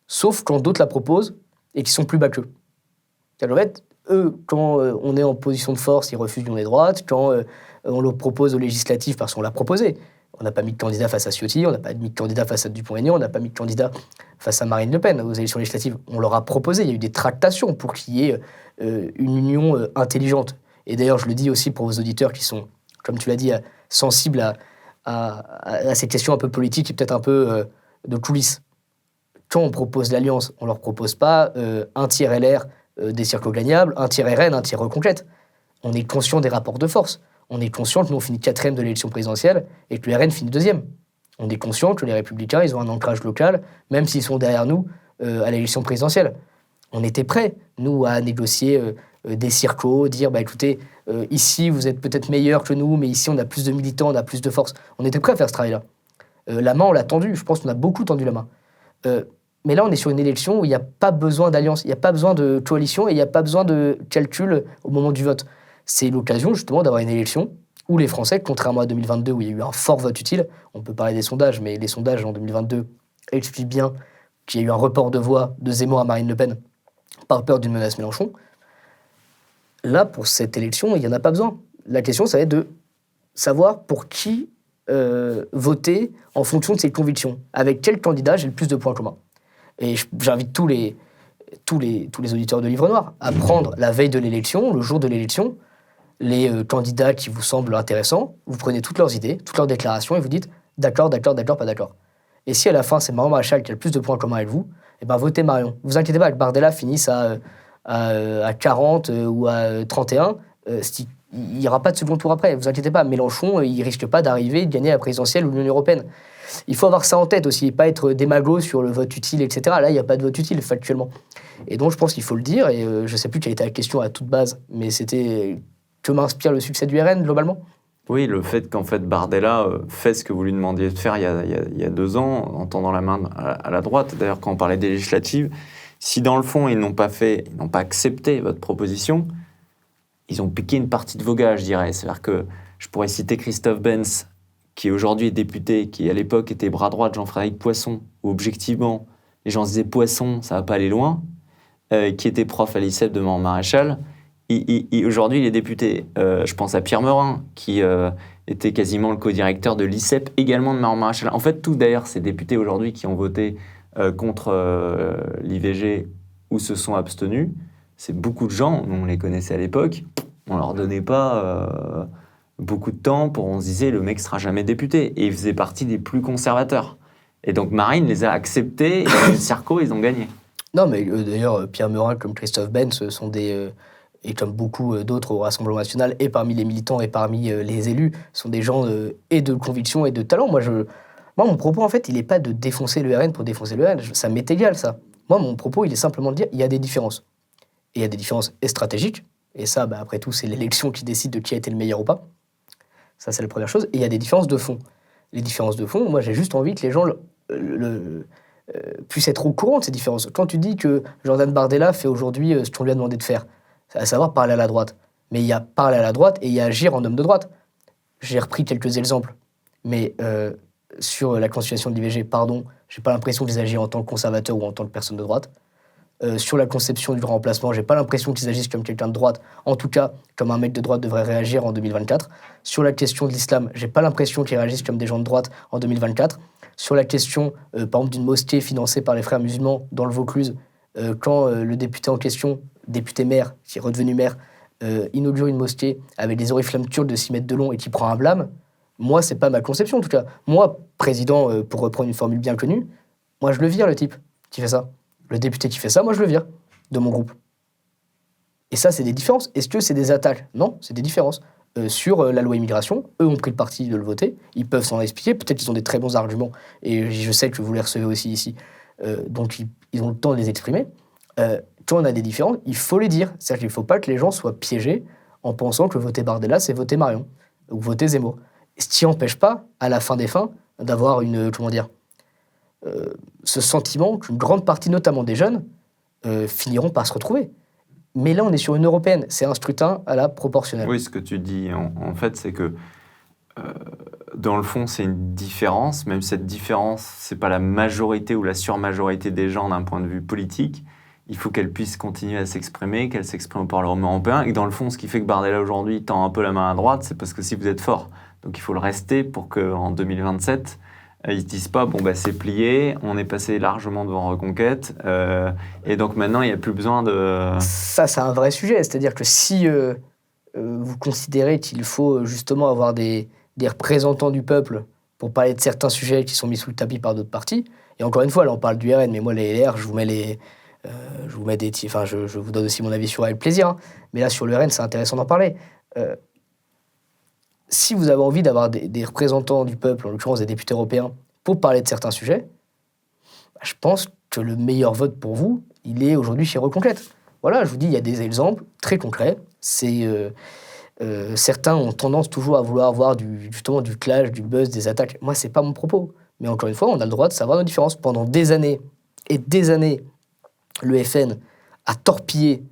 sauf quand d'autres la proposent et qui sont plus bas qu'eux. En fait, eux, quand on est en position de force, ils refusent l'union des droites. Quand on le propose aux législatives, parce qu'on l'a proposé. On n'a pas mis de candidat face à Ciotti, on n'a pas mis de candidat face à Dupont-Aignan, on n'a pas mis de candidat face à Marine Le Pen aux élections législatives. On leur a proposé, il y a eu des tractations pour qu'il y ait une union intelligente. Et d'ailleurs, je le dis aussi pour vos auditeurs qui sont, comme tu l'as dit, sensibles à ces questions un peu politiques et peut-être un peu de coulisses. Quand on propose l'alliance, on ne leur propose pas un tiers LR des circles gagnables, un tiers RN, un tiers Reconquête. On est conscient des rapports de force. On est conscient que nous, on finit 4e de l'élection présidentielle et que le RN finit 2e. On est conscient que les Républicains, ils ont un ancrage local, même s'ils sont derrière nous à l'élection présidentielle. On était prêts, nous, à négocier des circos, dire, écoutez, ici, vous êtes peut-être meilleurs que nous, mais ici, on a plus de militants, on a plus de force. On était prêts à faire ce travail-là. La main, on l'a tendue. Je pense qu'on a beaucoup tendu la main. Mais là, on est sur une élection où il n'y a pas besoin d'alliance, il n'y a pas besoin de coalition et il n'y a pas besoin de calcul au moment du vote. C'est l'occasion, justement, d'avoir une élection où les Français, contrairement à 2022, où il y a eu un fort vote utile, on peut parler des sondages, mais les sondages en 2022 expliquent bien qu'il y a eu un report de voix de Zemmour à Marine Le Pen par peur d'une menace Mélenchon. Là, pour cette élection, il n'y en a pas besoin. La question, ça va être de savoir pour qui voter en fonction de ses convictions. Avec quel candidat j'ai le plus de points communs. Et j'invite tous les auditeurs de Livre Noir à prendre la veille de l'élection, le jour de l'élection, les candidats qui vous semblent intéressants, vous prenez toutes leurs idées, toutes leurs déclarations et vous dites d'accord, d'accord, d'accord, pas d'accord. Et si à la fin c'est Marion Maréchal qui a le plus de points communs avec vous, eh ben votez Marion. Vous inquiétez pas que Bardella finisse à 40 ou à 31, il n'y aura pas de second tour après. Vous inquiétez pas, Mélenchon, il risque pas d'arriver et de gagner la présidentielle ou l'Union européenne. Il faut avoir ça en tête aussi, et pas être démago sur le vote utile, etc. Là, il n'y a pas de vote utile, factuellement. Et donc, je pense qu'il faut le dire, et je ne sais plus quelle était la question à toute base, mais c'était que m'inspire le succès du RN, globalement? Oui, le fait qu'en fait Bardella fait ce que vous lui demandiez de faire il y a 2 ans, en tendant la main à la droite. D'ailleurs, quand on parlait des législatives, si dans le fond, ils n'ont pas accepté votre proposition, ils ont piqué une partie de vos gars, je dirais. C'est-à-dire que je pourrais citer Christophe Benz, qui aujourd'hui est député, qui à l'époque était bras droit de Jean-Frédéric Poisson, où objectivement, les gens se disaient Poisson, ça va pas aller loin, qui était prof à l'ICEP de Mont-Maréchal, aujourd'hui il est député. Je pense à Pierre Meurin, qui était quasiment le co-directeur de l'ICEP, également de Mont-Maréchal. En fait, tous d'ailleurs ces députés aujourd'hui qui ont voté contre l'IVG ou se sont abstenus, c'est beaucoup de gens, on les connaissait à l'époque, on leur donnait pas beaucoup de temps on se disait le mec sera jamais député, et il faisait partie des plus conservateurs. Et donc Marine les a acceptés, et Sarko, ils ont gagné. Non, mais d'ailleurs, Pierre Meurin comme Christophe Benz sont des... et comme beaucoup d'autres au Rassemblement national, et parmi les militants et parmi les élus, sont des gens et de conviction et de talent. Moi, mon propos, en fait, il n'est pas de défoncer le RN pour défoncer le RN. Ça m'est égal, ça. Moi, mon propos, il est simplement de dire il y a des différences. Et il y a des différences stratégiques. Et ça, après tout, c'est l'élection qui décide de qui a été le meilleur ou pas. Ça, c'est la première chose. Et il y a des différences de fond. Les différences de fond, moi, j'ai juste envie que les gens puissent être au courant de ces différences. Quand tu dis que Jordan Bardella fait aujourd'hui ce qu'on lui a demandé de faire, à savoir parler à la droite. Mais il y a parler à la droite et il y a agir en homme de droite. J'ai repris quelques exemples. Mais sur la constitution de l'IVG, j'ai pas l'impression qu'ils agissent en tant que conservateur ou en tant que personne de droite. Sur la conception du remplacement, j'ai pas l'impression qu'ils agissent comme quelqu'un de droite, en tout cas comme un mec de droite devrait réagir en 2024. Sur la question de l'islam, j'ai pas l'impression qu'ils réagissent comme des gens de droite en 2024. Sur la question, par exemple, d'une mosquée financée par les frères musulmans dans le Vaucluse, quand le député en question, député maire, qui est redevenu maire, inaugure une mosquée avec des oriflammes turques de 6 mètres de long et qui prend un blâme, moi, c'est pas ma conception en tout cas. Moi, président, pour reprendre une formule bien connue, moi je le vire le type qui fait ça. Le député qui fait ça, moi je le vire de mon groupe. Et ça, c'est des différences. Est-ce que c'est des attaques ? Non, c'est des différences. Sur la loi immigration, eux ont pris le parti de le voter, ils peuvent s'en expliquer, peut-être qu'ils ont des très bons arguments, et je sais que vous les recevez aussi ici, donc ils ont le temps de les exprimer. Quand on a des différences, il faut les dire. C'est-à-dire qu'il ne faut pas que les gens soient piégés en pensant que voter Bardella, c'est voter Marion, ou voter Zemmour. Ce qui n'empêche pas, à la fin des fins, d'avoir ce sentiment qu'une grande partie, notamment des jeunes, finiront par se retrouver. Mais là, on est sur une européenne. C'est un scrutin à la proportionnelle. Oui, ce que tu dis, en fait, c'est que dans le fond, c'est une différence. Même cette différence, ce n'est pas la majorité ou la surmajorité des gens d'un point de vue politique. Il faut qu'elle puisse continuer à s'exprimer, qu'elle s'exprime au Parlement européen. Et dans le fond, ce qui fait que Bardella, aujourd'hui, tend un peu la main à droite, c'est parce que si vous êtes fort. Donc il faut le rester pour qu'en 2027, ils ne se disent pas, c'est plié, on est passé largement devant Reconquête, et donc maintenant, il n'y a plus besoin de... Ça, c'est un vrai sujet. C'est-à-dire que si vous considérez qu'il faut justement avoir des représentants du peuple pour parler de certains sujets qui sont mis sous le tapis par d'autres partis, et encore une fois, là, on parle du RN, mais moi, les LR, je vous donne aussi mon avis sur elle, plaisir. Hein. Mais là, sur le RN, c'est intéressant d'en parler. Si vous avez envie d'avoir des représentants du peuple, en l'occurrence des députés européens, pour parler de certains sujets, je pense que le meilleur vote pour vous, il est aujourd'hui chez Reconquête. Voilà, je vous dis, il y a des exemples très concrets. Certains ont tendance toujours à vouloir avoir justement du clash, du buzz, des attaques. Moi, c'est pas mon propos. Mais encore une fois, on a le droit de savoir nos différences. Pendant des années et des années, le FN a torpillé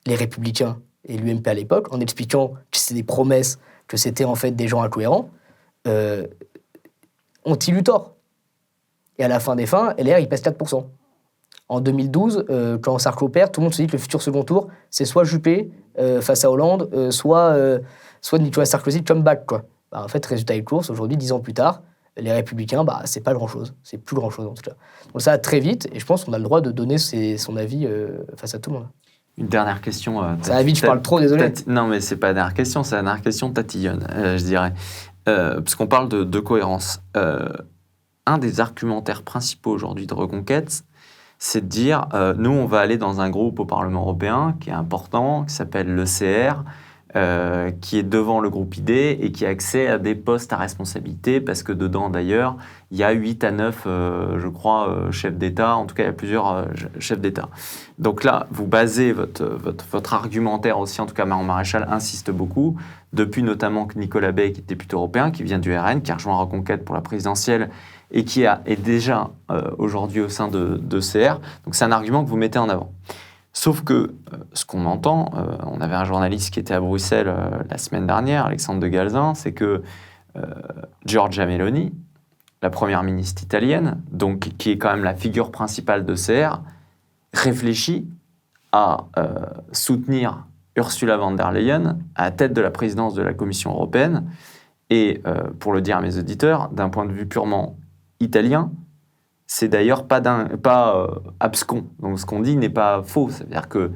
les Républicains et l'UMP à l'époque en expliquant que c'était des promesses, que c'était en fait des gens incohérents, ont-ils eu tort ? Et à la fin des fins, LR, il pèse 4%. En 2012, quand Sarko perd, tout le monde se dit que le futur second tour, c'est soit Juppé face à Hollande, soit Nicolas Sarkozy comeback, quoi. En fait, résultat des courses, aujourd'hui, 10 ans plus tard, les Républicains, c'est pas grand-chose. C'est plus grand-chose, en tout cas. Donc ça va très vite, et je pense qu'on a le droit de donner son avis face à tout le monde. Une dernière question. Ça va vite, je parle trop, désolé. Non, mais c'est pas la dernière question, c'est la dernière question tatillonne, je dirais. Parce qu'on parle de cohérence. Un des argumentaires principaux aujourd'hui de Reconquête, c'est de dire, nous, on va aller dans un groupe au Parlement européen qui est important, qui s'appelle l'ECR, qui est devant le groupe ID et qui a accès à des postes à responsabilité, parce que dedans, d'ailleurs, il y a 8 à 9, je crois, chefs d'État. En tout cas, il y a plusieurs chefs d'État. Donc là, vous basez votre argumentaire aussi, en tout cas, Marion Maréchal insiste beaucoup, depuis notamment que Nicolas Bay, qui est député européen, qui vient du RN, qui a rejoint Reconquête pour la présidentielle et qui est déjà aujourd'hui au sein de CR. Donc c'est un argument que vous mettez en avant. Sauf que ce qu'on entend, on avait un journaliste qui était à Bruxelles la semaine dernière, Alexandre de Galzin, c'est que Giorgia Meloni, la première ministre italienne, donc qui est quand même la figure principale de CR, réfléchit à soutenir Ursula von der Leyen à la tête de la présidence de la Commission européenne. Et pour le dire à mes auditeurs, d'un point de vue purement italien, c'est d'ailleurs pas abscon. Donc ce qu'on dit n'est pas faux. C'est-à-dire que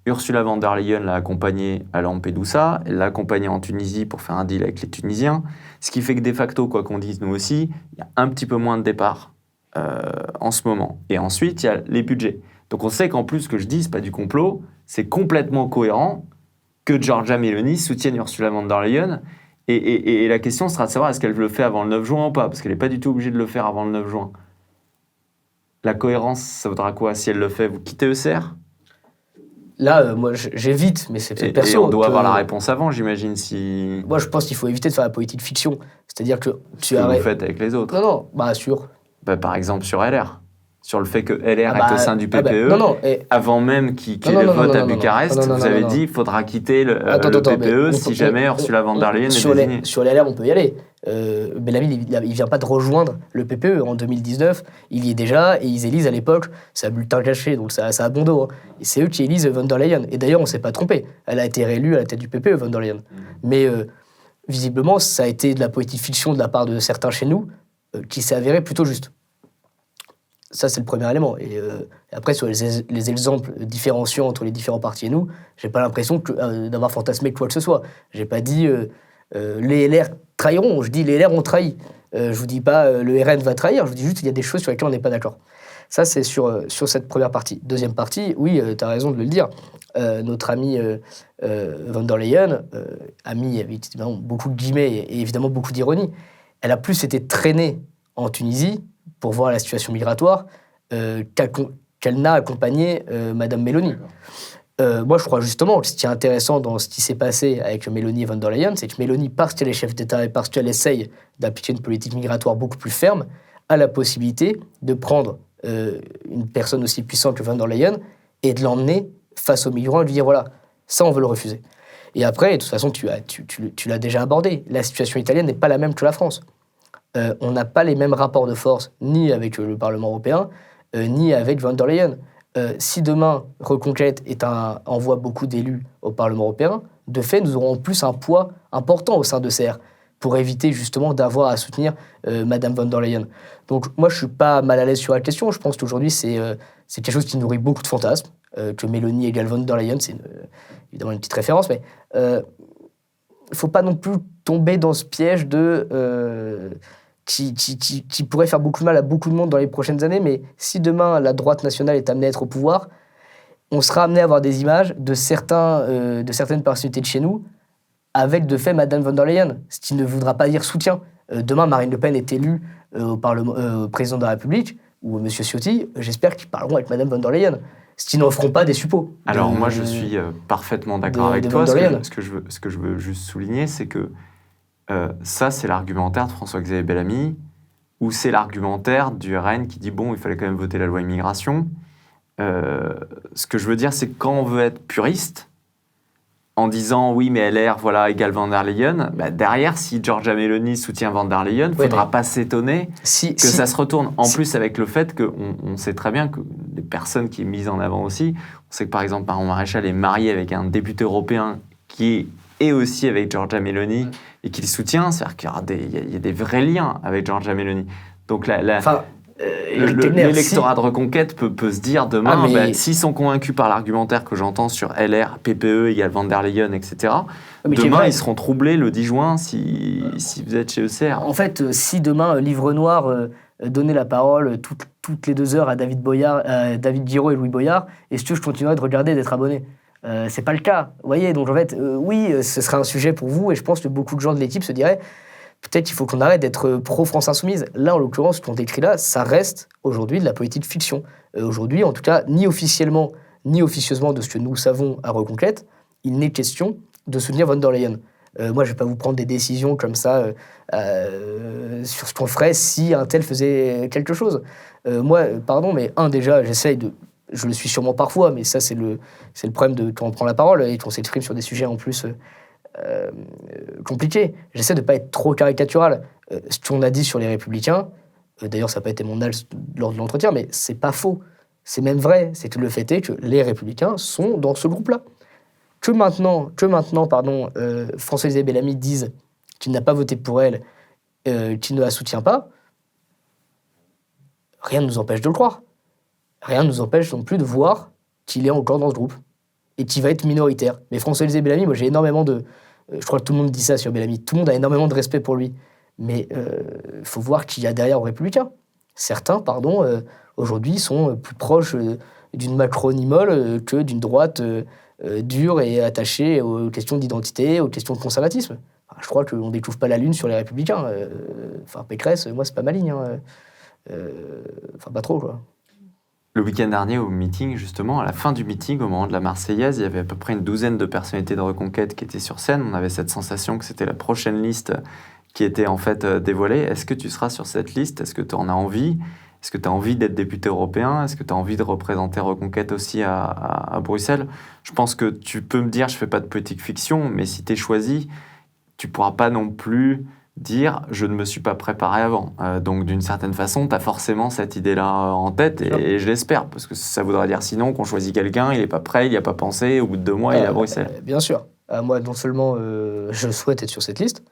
Ursula von der Leyen l'a accompagnée à Lampedusa, elle l'a accompagnée en Tunisie pour faire un deal avec les Tunisiens, ce qui fait que de facto, quoi qu'on dise nous aussi, il y a un petit peu moins de départs en ce moment. Et ensuite, il y a les budgets. Donc on sait qu'en plus, ce que je dis, c'est pas du complot, c'est complètement cohérent que Giorgia Meloni soutienne Ursula von der Leyen. Et la question sera de savoir est-ce qu'elle le fait avant le 9 juin ou pas, parce qu'elle n'est pas du tout obligée de le faire avant le 9 juin. La cohérence, ça vaudra quoi si elle le fait? Vous quittez ECR? Là, moi, j'évite, mais c'est peut-être perso. Et on doit avoir la réponse avant, j'imagine, si... Moi, je pense qu'il faut éviter de faire la politique fiction. C'est-à-dire que tu arrêtes... vous faites avec les autres. Non, bah, sûr. Bah, par exemple, sur LR. Sur le fait que LR est au sein du PPE, avant même qu'il y ait le vote à Bucarest, vous avez dit qu'il faudra quitter le PPE si jamais Ursula von der Leyen est désignée. Sur les LR, on peut y aller. Bellamy, il ne vient pas de rejoindre le PPE. En 2019, il y est déjà, et ils élisent à l'époque, c'est un bulletin caché, donc ça a bon dos. Hein. Et c'est eux qui élisent von der Leyen. Et d'ailleurs, on ne s'est pas trompé. Elle a été réélue à la tête du PPE, von der Leyen. Mais visiblement, ça a été de la politique fiction de la part de certains chez nous, qui s'est avéré plutôt juste. Ça, c'est le premier élément. Et après, sur les exemples différenciants entre les différents partis et nous, j'ai pas l'impression d'avoir fantasmé quoi que ce soit. J'ai pas dit les LR trahiront. Je dis les LR ont trahi. Je vous dis pas le RN va trahir. Je vous dis juste qu'il y a des choses sur lesquelles on n'est pas d'accord. Ça, c'est sur cette première partie. Deuxième partie, oui, tu as raison de le dire. Notre amie von der Leyen, amie avec évidemment beaucoup de guillemets et évidemment beaucoup d'ironie, elle a plus été traînée en Tunisie pour voir la situation migratoire, qu'elle n'a accompagné Madame Meloni. Moi, je crois justement que ce qui est intéressant dans ce qui s'est passé avec Meloni et von der Leyen, c'est que Meloni, parce qu'elle est chef d'État et parce qu'elle essaye d'appliquer une politique migratoire beaucoup plus ferme, a la possibilité de prendre une personne aussi puissante que von der Leyen et de l'emmener face aux migrants et de lui dire, voilà, ça, on veut le refuser. Et après, de toute façon, tu l'as déjà abordé, la situation italienne n'est pas la même que la France. On n'a pas les mêmes rapports de force, ni avec le Parlement européen, ni avec von der Leyen. Si demain, Reconquête envoie beaucoup d'élus au Parlement européen, de fait, nous aurons en plus un poids important au sein de CR, pour éviter justement d'avoir à soutenir Madame von der Leyen. Donc moi, je ne suis pas mal à l'aise sur la question. Je pense qu'aujourd'hui, c'est quelque chose qui nourrit beaucoup de fantasmes, que Meloni égale von der Leyen, c'est évidemment une petite référence, mais il ne faut pas non plus tomber dans ce piège qui pourrait faire beaucoup de mal à beaucoup de monde dans les prochaines années, mais si demain la droite nationale est amenée à être au pouvoir, on sera amené à avoir des images de certaines personnalités de chez nous avec de fait Madame von der Leyen, ce qui ne voudra pas dire soutien. Demain, Marine Le Pen est élue au président de la République, ou M. Ciotti, j'espère qu'ils parleront avec Madame von der Leyen, ce qui n'en feront pas des suppôts. Alors moi, je suis parfaitement d'accord avec toi. Ce que je veux juste souligner, c'est que ça, c'est l'argumentaire de François-Xavier Bellamy, ou c'est l'argumentaire du RN qui dit « bon, il fallait quand même voter la loi immigration ». Ce que je veux dire, c'est que quand on veut être puriste, en disant « oui, mais LR, voilà, égale von der Leyen bah, », derrière, si Giorgia Meloni soutient von der Leyen, il ne faudra pas s'étonner que ça se retourne. En plus, avec le fait qu'on sait très bien que les personnes qui est mise en avant aussi, on sait que par exemple, Marion Maréchal est mariée avec un député européen qui est aussi avec Giorgia Meloni et qui le soutient, c'est-à-dire qu'il y a des vrais liens avec Giorgia Meloni. Donc l'électorat de Reconquête peut se dire demain, s'ils sont convaincus par l'argumentaire que j'entends sur LR, PPE égale von der Leyen, etc., demain ils seront troublés le 10 juin si vous êtes chez ECR. En fait, si demain Livre Noir donnait la parole toutes les 2 heures à David Guiraud et Louis Boyard, est-ce que je continuerais de regarder et d'être abonné ? C'est pas le cas. Vous voyez, donc en fait, oui, ce serait un sujet pour vous, et je pense que beaucoup de gens de l'équipe se diraient peut-être qu'il faut qu'on arrête d'être pro-France Insoumise. Là, en l'occurrence, ce qu'on décrit là, ça reste aujourd'hui de la politique fiction. Aujourd'hui, en tout cas, ni officiellement, ni officieusement de ce que nous savons à Reconquête, il n'est question de soutenir von der Leyen. Moi, je ne vais pas vous prendre des décisions comme ça sur ce qu'on ferait si un tel faisait quelque chose. Moi, pardon, mais déjà, je le suis sûrement parfois, mais ça, c'est le problème de quand on prend la parole et qu'on s'exprime sur des sujets en plus compliqué. J'essaie de ne pas être trop caricatural. Ce qu'on a dit sur les Républicains, d'ailleurs ça n'a pas été mon âge lors de l'entretien, mais c'est pas faux. C'est même vrai. C'est que le fait est que les Républicains sont dans ce groupe-là. Que maintenant, François-Xavier Bellamy dise qu'il n'a pas voté pour elle, qu'il ne la soutient pas, rien ne nous empêche de le croire. Rien ne nous empêche non plus de voir qu'il est encore dans ce groupe et qu'il va être minoritaire. Mais François-Xavier Bellamy, moi j'ai énormément de... je crois que tout le monde dit ça sur Bellamy. Tout le monde a énormément de respect pour lui. Mais il faut voir qu'il y a derrière aux Républicains. Certains, aujourd'hui, sont plus proches d'une Macronie molle que d'une droite dure et attachée aux questions d'identité, aux questions de conservatisme. Je crois qu'on ne découvre pas la lune sur les Républicains. Pécresse, moi, c'est pas ma ligne. Pas trop, quoi. Le week-end dernier, au meeting, justement, à la fin du meeting, au moment de la Marseillaise, il y avait à peu près une douzaine de personnalités de Reconquête qui étaient sur scène. On avait cette sensation que c'était la prochaine liste qui était en fait dévoilée. Est-ce que tu seras sur cette liste? Est-ce que tu en as envie? Est-ce que tu as envie d'être député européen? Est-ce que tu as envie de représenter Reconquête aussi à Bruxelles? Je pense que tu peux me dire, je ne fais pas de politique fiction, mais si tu es choisi, tu ne pourras pas non plus dire « je ne me suis pas préparé avant ». Donc d'une certaine façon, tu as forcément cette idée-là en tête, et je l'espère, parce que ça voudrait dire sinon qu'on choisit quelqu'un, il n'est pas prêt, il n'y a pas pensé, au bout de 2 mois, il est à Bruxelles. Bien sûr. Moi, non seulement je souhaite être sur cette liste,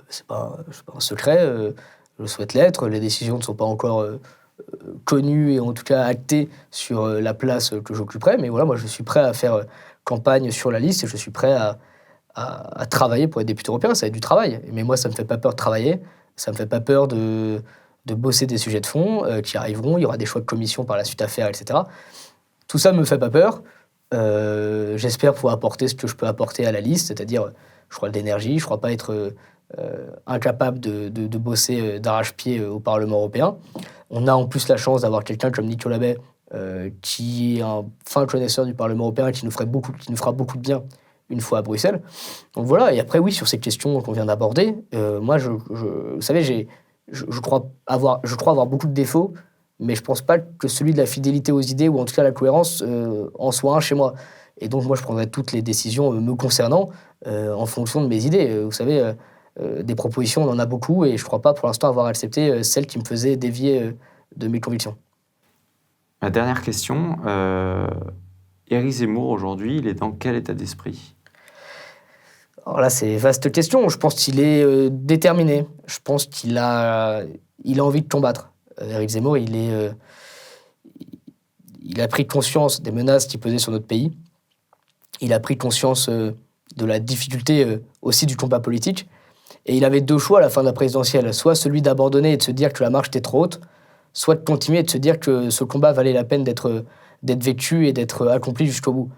c'est pas un secret, je souhaite l'être, les décisions ne sont pas encore connues et en tout cas actées sur la place que j'occuperai, mais voilà, moi je suis prêt à faire campagne sur la liste et je suis prêt à travailler pour être député européen. Ça va être du travail, mais moi ça me fait pas peur de travailler, ça me fait pas peur de bosser des sujets de fond qui arriveront, il y aura des choix de commission par la suite à faire, etc. Tout ça me fait pas peur. J'espère pouvoir apporter ce que je peux apporter à la liste, c'est-à-dire je crois d'énergie, je crois pas être incapable de bosser d'arrache-pied au Parlement européen. On a en plus la chance d'avoir quelqu'un comme Nicolas Bay qui est un fin connaisseur du Parlement européen et qui nous fera beaucoup de bien une fois à Bruxelles. Donc voilà, et après oui, sur ces questions qu'on vient d'aborder, moi vous savez, je crois avoir beaucoup de défauts, mais je pense pas que celui de la fidélité aux idées, ou en tout cas la cohérence, en soit un chez moi. Et donc moi je prendrai toutes les décisions me concernant en fonction de mes idées. Vous savez, des propositions, on en a beaucoup, et je crois pas pour l'instant avoir accepté celle qui me faisait dévier de mes convictions. Ma dernière question, Éric Zemmour aujourd'hui, il est dans quel état d'esprit? Alors là, c'est vaste question. Je pense qu'il est déterminé. Je pense qu'il a envie de combattre. Éric Zemmour, il a pris conscience des menaces qui pesaient sur notre pays. Il a pris conscience de la difficulté aussi du combat politique. Et il avait 2 choix à la fin de la présidentielle. Soit celui d'abandonner et de se dire que la marche était trop haute, soit de continuer et de se dire que ce combat valait la peine d'être vécu et d'être accompli jusqu'au bout.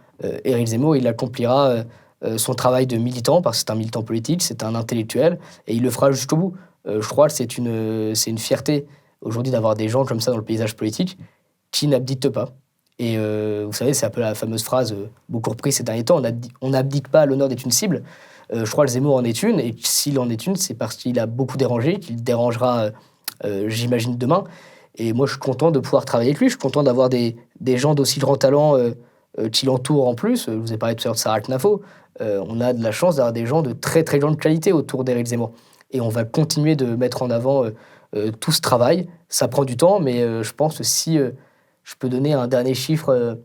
Éric Zemmour, il accomplira son travail de militant, parce que c'est un militant politique, c'est un intellectuel, et il le fera jusqu'au bout. Je crois que c'est une fierté aujourd'hui d'avoir des gens comme ça dans le paysage politique qui n'abdiquent pas. Et vous savez, c'est un peu la fameuse phrase beaucoup reprise ces derniers temps, on n'abdique pas à l'honneur d'être une cible. Je crois que Zemmour en est une, et s'il en est une, c'est parce qu'il a beaucoup dérangé, qu'il dérangera, j'imagine, demain. Et moi, je suis content de pouvoir travailler avec lui, je suis content d'avoir des gens d'aussi grand talent qui l'entourent en plus. Je vous ai parlé tout à l'heure de Sarah Knafo. On a de la chance d'avoir des gens de très très grande qualité autour d'Éric Zemmour. Et on va continuer de mettre en avant tout ce travail. Ça prend du temps, mais je pense que si je peux donner un dernier chiffre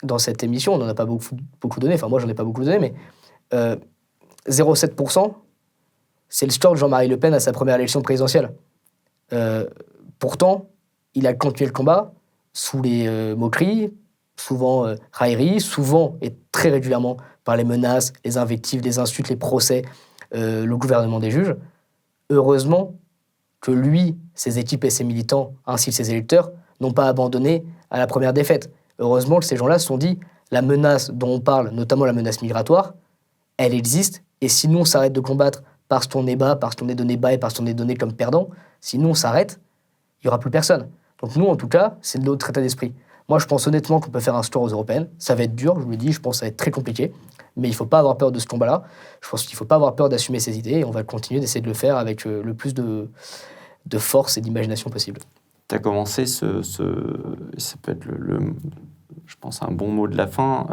dans cette émission, on n'en a pas beaucoup donné, enfin moi j'en ai pas beaucoup donné, mais 0,7%, c'est le score de Jean-Marie Le Pen à sa première élection présidentielle. Pourtant, il a continué le combat sous les moqueries, souvent railleries, souvent et très régulièrement par les menaces, les invectives, les insultes, les procès, le gouvernement des juges. Heureusement que lui, ses équipes et ses militants, ainsi que ses électeurs, n'ont pas abandonné à la première défaite. Heureusement que ces gens-là se sont dit, la menace dont on parle, notamment la menace migratoire, elle existe, et si nous on s'arrête de combattre parce qu'on est bas, parce qu'on est donné bas et parce qu'on est donné comme perdant, si nous on s'arrête, il n'y aura plus personne. Donc nous, en tout cas, c'est de notre état d'esprit. Moi, je pense honnêtement qu'on peut faire un score aux européennes. Ça va être dur, je vous le dis, je pense que ça va être très compliqué. Mais il ne faut pas avoir peur de ce combat-là. Je pense qu'il ne faut pas avoir peur d'assumer ses idées. Et on va continuer d'essayer de le faire avec le plus de force et d'imagination possible. Tu as commencé ça peut être je pense un bon mot de la fin.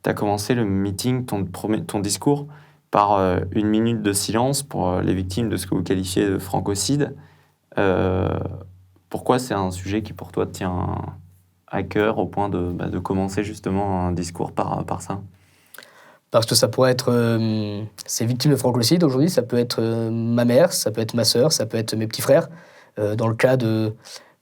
Tu as commencé le meeting, ton discours, par une minute de silence pour les victimes de ce que vous qualifiez de francocide. Pourquoi c'est un sujet qui pour toi te tient à cœur au point de commencer justement un discours par ça? Parce que ça pourrait être ces victimes de francocide aujourd'hui, ça peut être ma mère, ça peut être ma sœur, ça peut être mes petits frères. Dans le cas de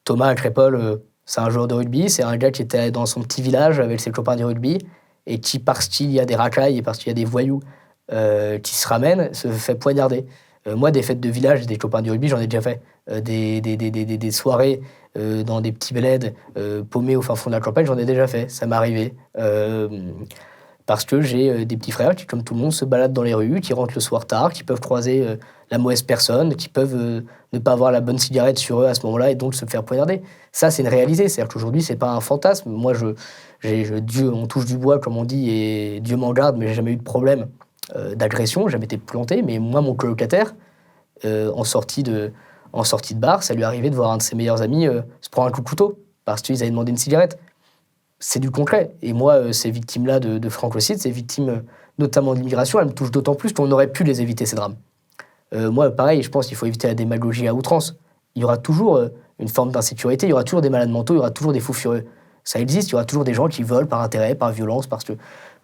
Thomas Crépol, c'est un joueur de rugby, c'est un gars qui était dans son petit village avec ses copains du rugby et qui, parce qu'il y a des racailles et parce qu'il y a des voyous qui se ramènent, se fait poignarder. Moi, des fêtes de village et des copains du rugby, j'en ai déjà fait. Des soirées dans des petits bleds paumés au fin fond de la campagne, j'en ai déjà fait. Ça m'est arrivé. Parce que j'ai des petits frères qui, comme tout le monde, se baladent dans les rues, qui rentrent le soir tard, qui peuvent croiser la mauvaise personne, qui peuvent ne pas avoir la bonne cigarette sur eux à ce moment-là et donc se faire poignarder. Ça, c'est une réalité. C'est-à-dire qu'aujourd'hui, c'est pas un fantasme. Moi, Dieu, on touche du bois, comme on dit, et Dieu m'en garde, mais j'ai jamais eu de problème d'agression, j'ai jamais été planté. Mais moi, mon colocataire, en sortie de bar, ça lui arrivait de voir un de ses meilleurs amis se prendre un coup de couteau parce qu'ils avaient demandé une cigarette. C'est du concret. Et moi, ces victimes-là de francocide, ces victimes notamment de l'immigration, elles me touchent d'autant plus qu'on aurait pu les éviter, ces drames. Moi, pareil, je pense qu'il faut éviter la démagogie à outrance. Il y aura toujours une forme d'insécurité, il y aura toujours des malades mentaux, il y aura toujours des fous furieux. Ça existe, il y aura toujours des gens qui volent par intérêt, par violence, parce que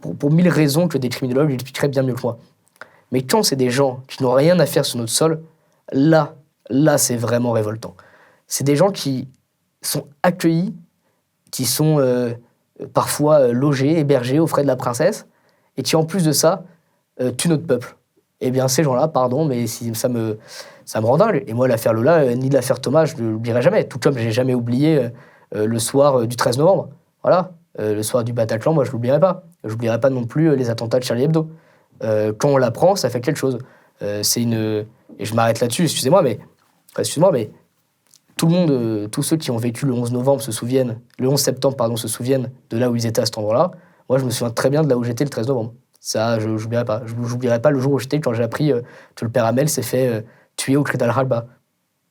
pour mille raisons que des criminologues l'expliqueraient bien mieux que moi. Mais quand c'est des gens qui n'ont rien à faire sur notre sol, là, c'est vraiment révoltant. C'est des gens qui sont accueillis, qui sont parfois logés, hébergés aux frais de la princesse, et qui, en plus de ça, tuent notre peuple. Eh bien, ces gens-là, pardon, mais ça me rend dingue. Et moi, l'affaire Lola, ni l'affaire Thomas, je ne l'oublierai jamais. Tout comme je n'ai jamais oublié le soir du 13 novembre. Voilà, le soir du Bataclan, moi, je ne l'oublierai pas. Je n'oublierai pas non plus les attentats de Charlie Hebdo. Quand on l'apprend, ça fait quelque chose. Et je m'arrête là-dessus, excusez-moi, mais tout le monde, tous ceux qui ont vécu le 11 septembre, se souviennent de là où ils étaient à cet endroit-là. Moi, je me souviens très bien de là où j'étais le 13 novembre. Ça, je n'oublierai pas. Je n'oublierai pas le jour où j'étais, quand j'ai appris que le père Hamel s'est fait tuer au Crit al-Halba.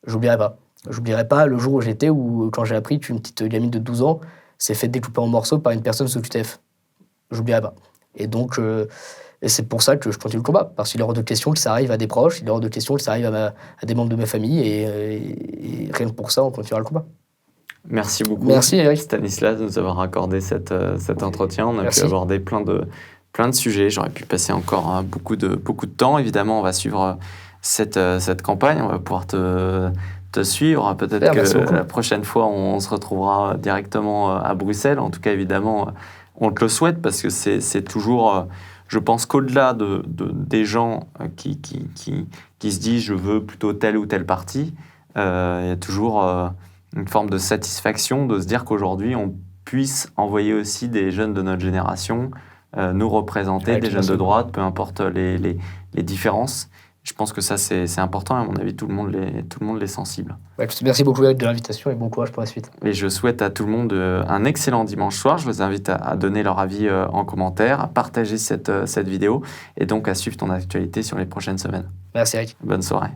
Je n'oublierai pas. Je n'oublierai pas le jour où j'étais, quand j'ai appris qu'une petite gamine de 12 ans s'est fait découper en morceaux par une personne sous QTF. Je n'oublierai pas. Et donc, c'est pour ça que je continue le combat. Parce qu'il est hors de question que ça arrive à des proches, il est hors de question que ça arrive à des membres de ma famille. Et rien que pour ça, on continuera le combat. Merci beaucoup. Merci, Eric. Stanislas, de nous avoir accordé cet entretien. On a pu aborder plein de sujets. J'aurais pu passer encore beaucoup de temps. Évidemment, on va suivre cette campagne. On va pouvoir te suivre. Peut-être que la prochaine fois, on se retrouvera directement à Bruxelles. En tout cas, évidemment, on te le souhaite parce que c'est toujours... je pense qu'au-delà des gens qui se disent « je veux plutôt tel ou tel parti », il y a toujours une forme de satisfaction de se dire qu'aujourd'hui, on puisse envoyer aussi des jeunes de notre génération nous représenter, des jeunes de droite, peu importe les différences. Je pense que ça, c'est important. À mon avis, tout le monde l'est sensible. Ouais, merci beaucoup de l'invitation et bon courage pour la suite. Et je souhaite à tout le monde un excellent dimanche soir. Je vous invite à donner leur avis en commentaire, à partager cette vidéo et donc à suivre ton actualité sur les prochaines semaines. Merci, Eric. Bonne soirée.